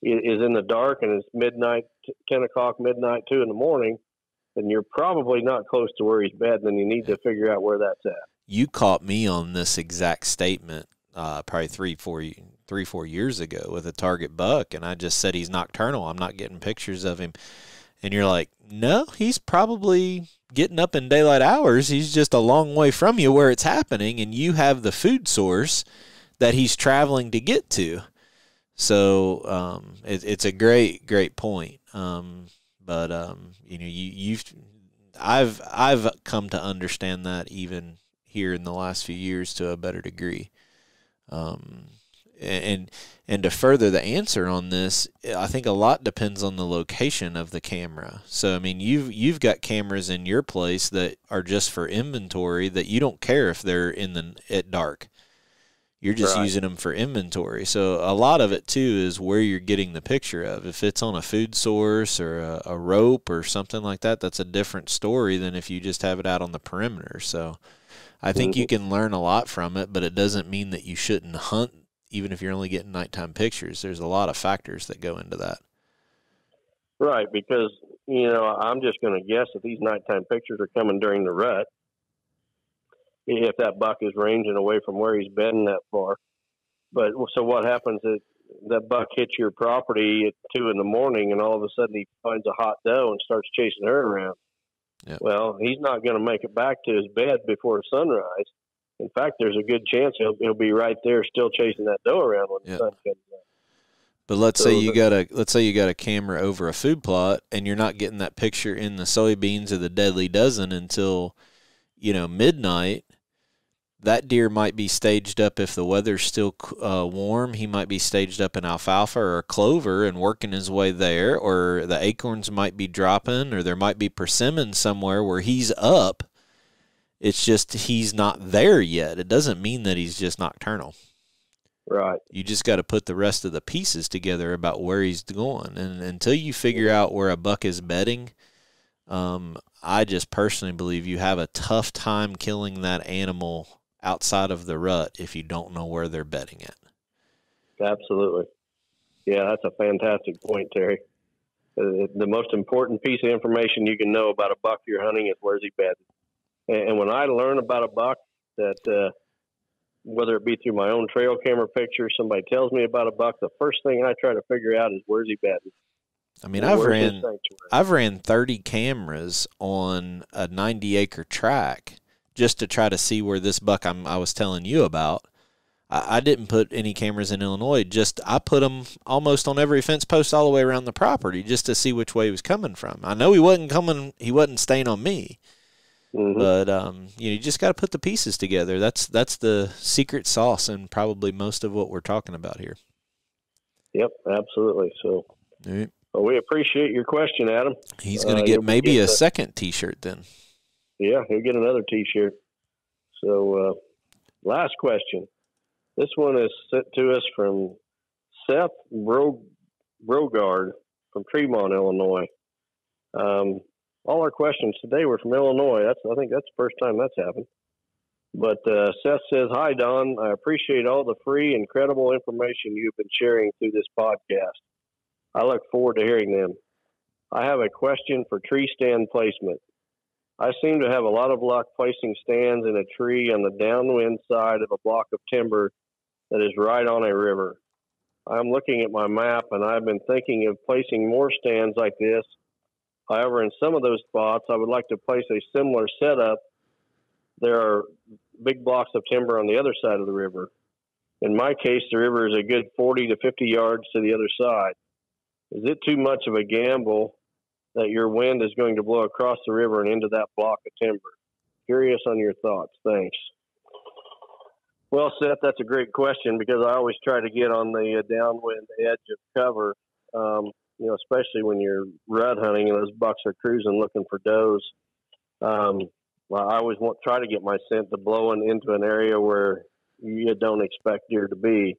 is in the dark and it's midnight, 10 o'clock, midnight, 2 a.m, then you're probably not close to where he's bedding, and you need to figure out where that's at. You caught me on this exact statement probably 3-4 years ago with a target buck, and I just said he's nocturnal. I'm not getting pictures of him. And you're like, no, he's probably getting up in daylight hours. He's just a long way from you where it's happening, and you have the food source that he's traveling to get to. So it's a great point. I've come to understand that even here in the last few years to a better degree. And to further the answer on this, I think a lot depends on the location of the camera. So, I mean, you've got cameras in your place that are just for inventory that you don't care if they're at dark. You're just using them for inventory. So a lot of it, too, is where you're getting the picture of. If it's on a food source or a rope or something like that, that's a different story than if you just have it out on the perimeter. So I think you can learn a lot from it, but it doesn't mean that you shouldn't hunt even if you're only getting nighttime pictures. There's a lot of factors that go into that. Right, because, I'm just going to guess that these nighttime pictures are coming during the rut, if that buck is ranging away from where he's bedding that far. But so what happens is that buck hits your property at 2 a.m, and all of a sudden he finds a hot doe and starts chasing her around. Yep. Well, he's not going to make it back to his bed before sunrise. In fact, there's a good chance he'll be right there still chasing that doe around when the sun comes up. But let's say you got a camera over a food plot, and you're not getting that picture in the soybeans or the deadly dozen until, midnight. That deer might be staged up if the weather's still warm. He might be staged up in alfalfa or clover and working his way there, or the acorns might be dropping, or there might be persimmons somewhere where he's up. It's just he's not there yet. It doesn't mean that he's just nocturnal. Right. You just got to put the rest of the pieces together about where he's going. And until you figure out where a buck is bedding, I just personally believe you have a tough time killing that animal outside of the rut if you don't know where they're bedding at. Absolutely. Yeah, that's a fantastic point, Terry. The most important piece of information you can know about a buck you're hunting is where's he bedding. And when I learn about a buck, that whether it be through my own trail camera picture, somebody tells me about a buck, the first thing I try to figure out is where's he bedding. I mean, I've ran 30 cameras on a 90-acre track just to try to see where this buck I was telling you about. I didn't put any cameras in Illinois. I put them almost on every fence post all the way around the property just to see which way he was coming from. I know he wasn't staying on me. Mm-hmm. But you just got to put the pieces together. That's the secret sauce and probably most of what we're talking about here. Yep, absolutely. So right. Well, we appreciate your question, Adam. He's going to get maybe a second T-shirt then. Yeah, he'll get another T-shirt. So last question. This one is sent to us from Seth Brogard from Tremont, Illinois. All our questions today were from Illinois. I think that's the first time that's happened. But Seth says, "Hi, Don. I appreciate all the free and credible information you've been sharing through this podcast. I look forward to hearing them. I have a question for tree stand placement. I seem to have a lot of luck placing stands in a tree on the downwind side of a block of timber that is right on a river. I'm looking at my map, and I've been thinking of placing more stands like this. However, in some of those spots, I would like to place a similar setup. There are big blocks of timber on the other side of the river. In my case, the river is a good 40 to 50 yards to the other side. Is it too much of a gamble that your wind is going to blow across the river and into that block of timber? Curious on your thoughts. Thanks." Well, Seth, that's a great question because I always try to get on the downwind edge of cover, especially when you're rut hunting and those bucks are cruising looking for does. I always try to get my scent to blowing into an area where you don't expect deer to be.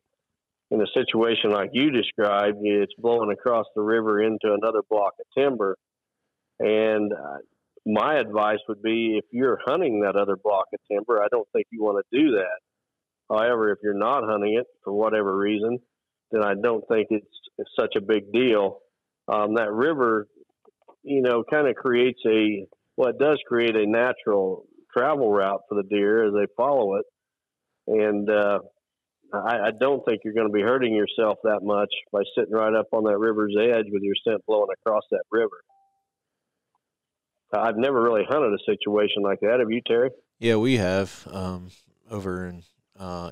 In a situation like you described, it's blowing across the river into another block of timber. And my advice would be if you're hunting that other block of timber, I don't think you want to do that. However, if you're not hunting it for whatever reason, then I don't think it's such a big deal. That river, kind of creates it does create a natural travel route for the deer as they follow it. And I don't think you're going to be hurting yourself that much by sitting right up on that river's edge with your scent blowing across that river. I've never really hunted a situation like that. Have you, Terry? Yeah, we have over in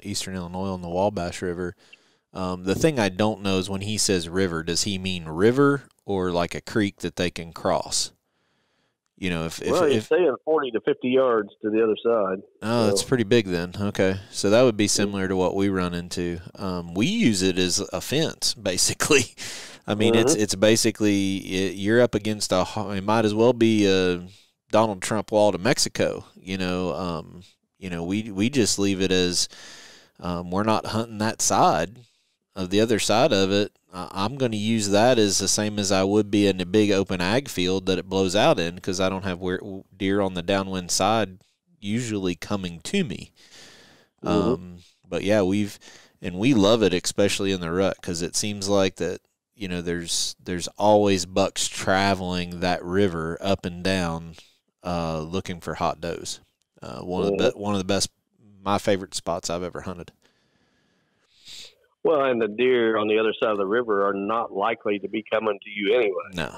eastern Illinois on the Wabash River. The thing I don't know is when he says river, does he mean river or like a creek that they can cross? If saying 40 to 50 yards to the other side. Oh, that's pretty big then. Okay. So that would be similar to what we run into. We use it as a fence, basically. I mean, it's basically you're up against it might as well be a Donald Trump wall to Mexico. We just leave it as we're not hunting that side. Of the other side of it, I'm going to use that as the same as I would be in a big open ag field that it blows out in because I don't have deer on the downwind side usually coming to me. But yeah, we love it, especially in the rut, because it seems like that there's always bucks traveling that river up and down, looking for hot does. One of the best, my favorite spots I've ever hunted. Well, and the deer on the other side of the river are not likely to be coming to you anyway. No.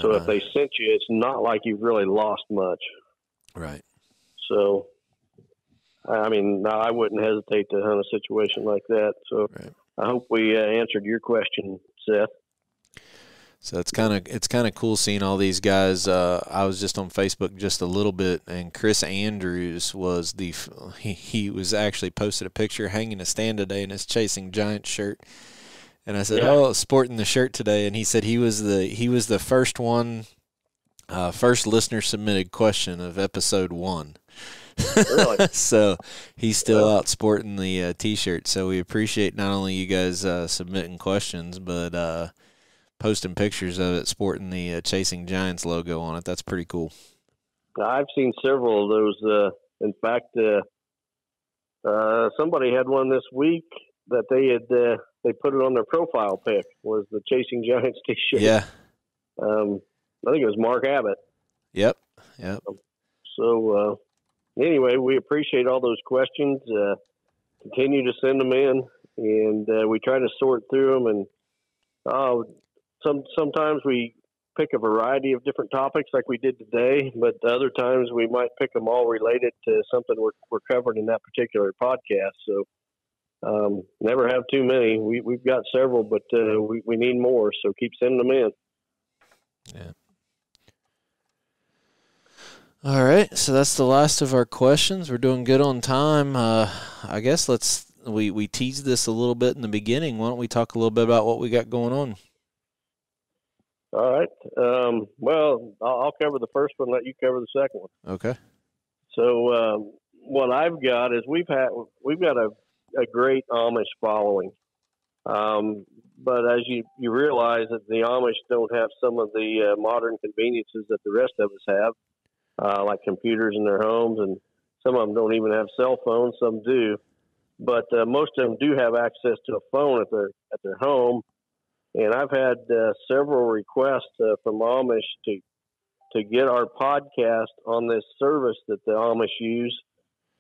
So if they scent you, it's not like you've really lost much. Right. So, I mean, I wouldn't hesitate to hunt a situation like that. So, right. I hope we answered your question, Seth. So it's kind of cool seeing all these guys. I was just on Facebook just a little bit, and Chris Andrews was he was actually posted a picture hanging a stand today in his Chasing Giants shirt. And I said, "Oh, sporting the shirt today," and he said he was the first one, first listener submitted question of episode 1. Really? So he's still out sporting the T-shirt. So we appreciate not only you guys submitting questions, but posting pictures of it sporting the Chasing Giants logo on it. That's pretty cool. I've seen several of those. In fact, somebody had one this week that they put it on their profile pic, was the Chasing Giants T-shirt. Yeah. I think it was Mark Abbott. Yep. So anyway, we appreciate all those questions. Continue to send them in, and we try to sort through them. And sometimes we pick a variety of different topics like we did today, but other times we might pick them all related to something we're covering in that particular podcast. So never have too many. We've got several, but we need more, so keep sending them in. Yeah. All right, so that's the last of our questions. We're doing good on time. I guess we teased this a little bit in the beginning. Why don't we talk a little bit about what we got going on? All right. Well, I'll cover the first one, let you cover the second one. Okay. So what I've got is we've got a great Amish following. But as you realize that the Amish don't have some of the modern conveniences that the rest of us have. Like computers in their homes, and some of them don't even have cell phones. Some do, but most of them do have access to a phone at their home. And I've had several requests from Amish to get our podcast on this service that the Amish use.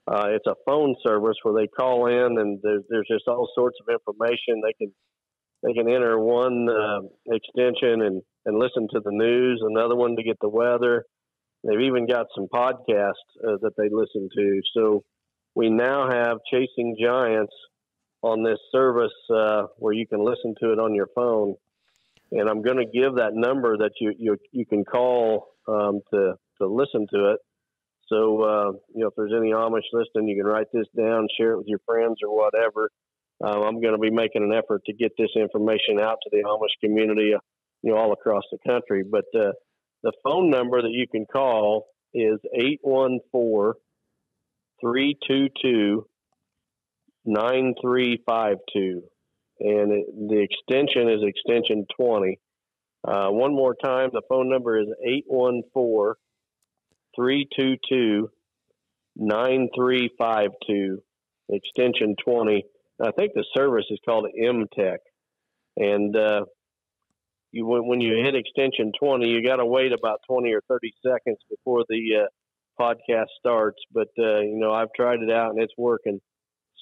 It's a phone service where they call in, and there's just all sorts of information. They can enter one extension and listen to the news, another one to get the weather. They've even got some podcasts that they listen to. So we now have Chasing Giants on this service where you can listen to it on your phone. And I'm going to give that number that you can call to listen to it. So, if there's any Amish listening, you can write this down, share it with your friends or whatever. I'm going to be making an effort to get this information out to the Amish community, all across the country. But the phone number that you can call is 814-322-9352. And the extension is extension 20. One more time, the phone number is 814-322-9352, extension 20. I think the service is called MTech. And when you hit extension 20, you got to wait about 20 or 30 seconds before the podcast starts. But, I've tried it out and it's working.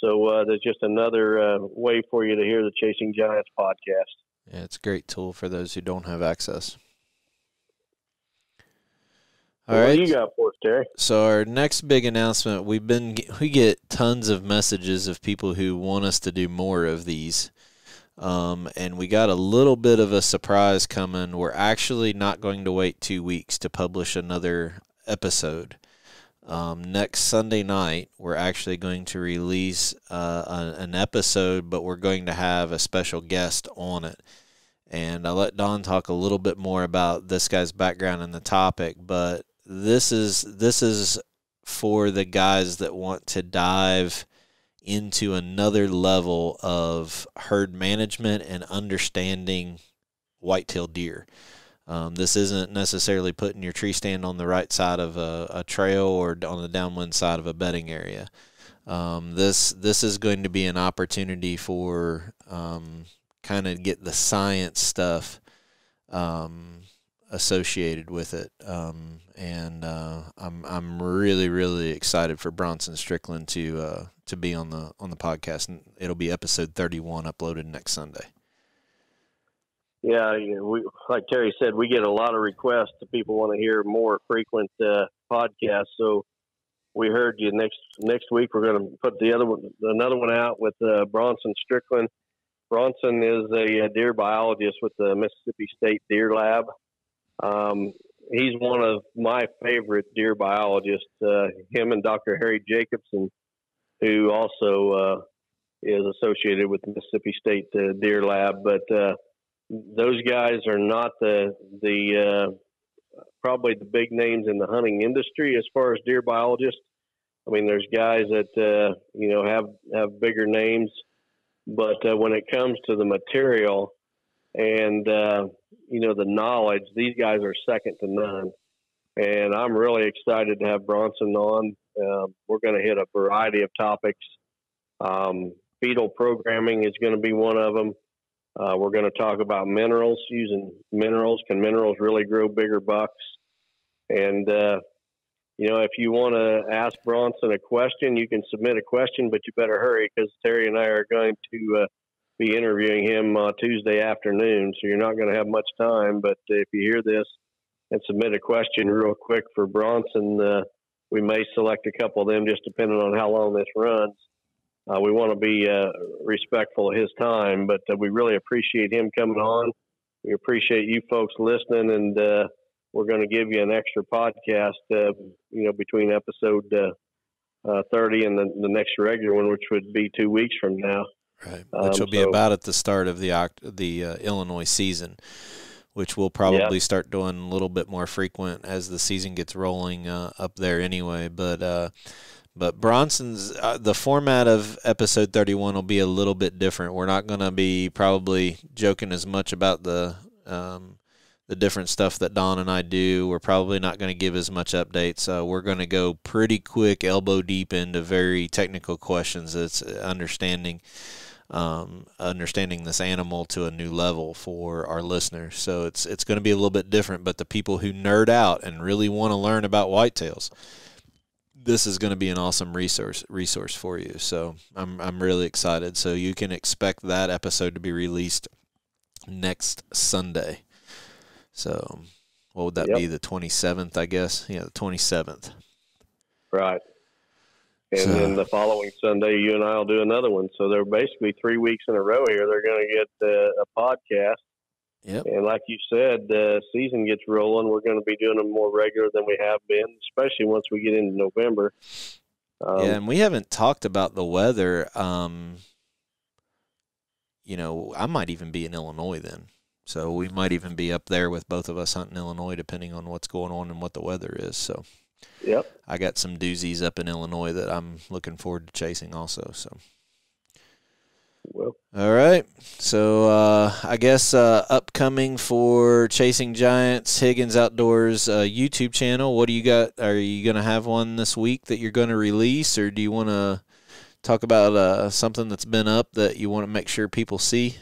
So there's just another way for you to hear the Chasing Giants podcast. Yeah, it's a great tool for those who don't have access. All right. What do you got for us, Terry? So our next big announcement, we get tons of messages of people who want us to do more of these. And we got a little bit of a surprise coming. We're actually not going to wait 2 weeks to publish another episode. Next Sunday night, we're actually going to release an episode, but we're going to have a special guest on it. And I'll let Don talk a little bit more about this guy's background and the topic, but this is for the guys that want to dive into another level of herd management and understanding whitetail deer. This isn't necessarily putting your tree stand on the right side of a trail or on the downwind side of a bedding area. This is going to be an opportunity for kind of get the science stuff associated with it. And I'm really, really excited for Bronson Strickland to be on the podcast, and it'll be episode 31 uploaded next Sunday. Yeah, we, like Terry said, we get a lot of requests that people want to hear more frequent podcasts. So we heard you next week. We're going to put another one out with Bronson Strickland. Bronson is a deer biologist with the Mississippi State Deer Lab. He's one of my favorite deer biologists. Him and Dr. Harry Jacobson, who also is associated with the Mississippi State Deer Lab. But those guys are not the probably the big names in the hunting industry as far as deer biologists. I mean, there's guys that have bigger names, but when it comes to the material and the knowledge, these guys are second to none. And I'm really excited to have Bronson on. We're going to hit a variety of topics. Fetal programming is going to be one of them. We're going to talk about minerals, using minerals. Can minerals really grow bigger bucks? And, if you want to ask Bronson a question, you can submit a question, but you better hurry because Terry and I are going to be interviewing him Tuesday afternoon. So you're not going to have much time. But if you hear this and submit a question real quick for Bronson, we may select a couple of them just depending on how long this runs. We want to be respectful of his time, but we really appreciate him coming on. We appreciate you folks listening, and we're going to give you an extra podcast, between episode 30 and the next regular one, which would be 2 weeks from now. Right, which will be about at the start of the Illinois season, which we'll probably start doing a little bit more frequent as the season gets rolling up there anyway. But Bronson's the format of episode 31 will be a little bit different. We're not going to be probably joking as much about the different stuff that Don and I do. We're probably not going to give as much updates. We're going to go pretty quick, elbow deep into very technical questions. It's understanding this animal to a new level for our listeners. So it's going to be a little bit different. But the people who nerd out and really want to learn about whitetails, this is going to be an awesome resource for you. So I'm really excited. So you can expect that episode to be released next Sunday. So what would that be? The 27th, I guess. Yeah, the 27th. Right. And then the following Sunday, you and I will do another one. So they're basically 3 weeks in a row here. They're going to get a podcast. Yep. And like you said, the season gets rolling. We're going to be doing them more regular than we have been, especially once we get into November. And we haven't talked about the weather. I might even be in Illinois then. So we might even be up there with both of us hunting Illinois, depending on what's going on and what the weather is. So yep. I got some doozies up in Illinois that I'm looking forward to chasing also. So. Well. All right. So I guess upcoming for Chasing Giants, Higgins Outdoors YouTube channel. What do you got? Are you going to have one this week that you're going to release, or do you want to talk about something that's been up that you want to make sure people see?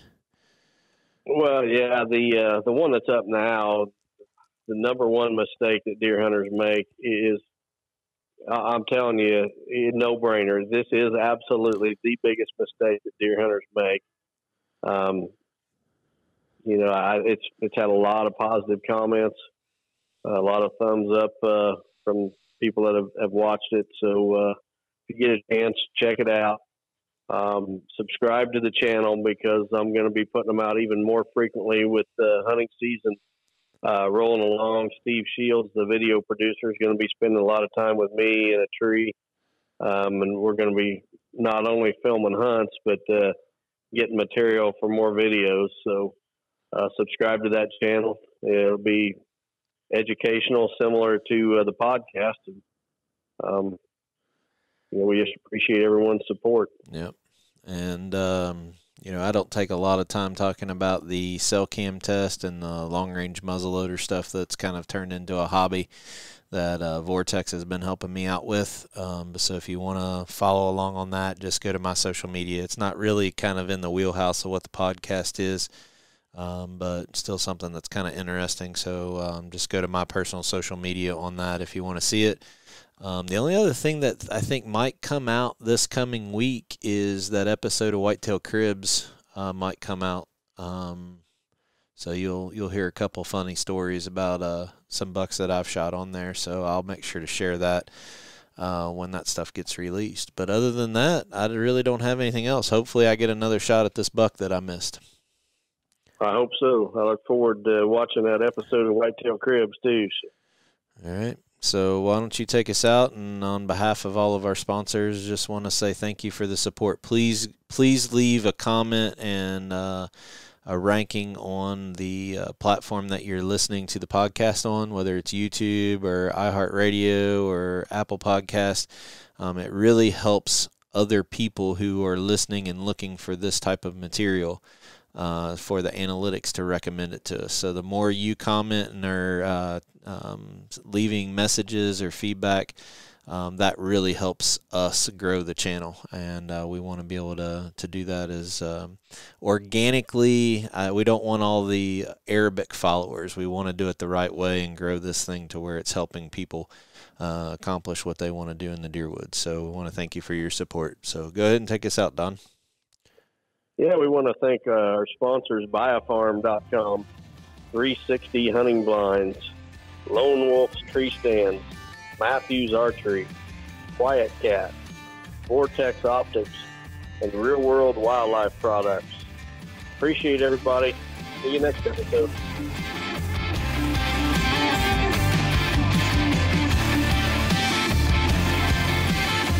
Well, yeah, the one that's up now, the number one mistake that deer hunters make is, I'm telling you, no-brainer. This is absolutely the biggest mistake that deer hunters make. It's had a lot of positive comments, a lot of thumbs up from people that have watched it. So if you get a chance, check it out. Subscribe to the channel because I'm going to be putting them out even more frequently with the hunting season rolling along. Steve Shields, the video producer, is going to be spending a lot of time with me in a tree. And we're going to be not only filming hunts, but getting material for more videos. So subscribe to that channel. It'll be educational, similar to the podcast. And, we just appreciate everyone's support. Yep. And, I don't take a lot of time talking about the cell cam test and the long-range muzzleloader stuff that's kind of turned into a hobby that Vortex has been helping me out with. So if you want to follow along on that, just go to my social media. It's not really kind of in the wheelhouse of what the podcast is, but still something that's kind of interesting. So just go to my personal social media on that if you want to see it. The only other thing that I think might come out this coming week is that episode of Whitetail Cribs might come out. So you'll hear a couple funny stories about some bucks that I've shot on there. So I'll make sure to share that. when that stuff gets released. But other than that, I really don't have anything else. Hopefully I get another shot at this buck that I missed. I hope so. I look forward to watching that episode of Whitetail Cribs too. All right. So why don't you take us out, and on behalf of all of our sponsors, just want to say thank you for the support. Please leave a comment and a ranking on the platform that you're listening to the podcast on, whether it's YouTube or iHeartRadio or Apple Podcast. It really helps other people who are listening and looking for this type of material for the analytics to recommend it to us. So the more you comment and are leaving messages or feedback, that really helps us grow the channel, and we want to be able to do that as organically. We don't want all the Arabic followers. We want to do it the right way and grow this thing to where it's helping people accomplish what they want to do in the deer woods. So we want to thank you for your support. So go ahead and take us out, Don. Yeah, we want to thank our sponsors, BuyAFarm.com, 360 Hunting Blinds, Lone Wolf's Tree Stands, Matthews Archery, Quiet Cat, Vortex Optics, and Real World Wildlife Products. Appreciate everybody. See you next episode.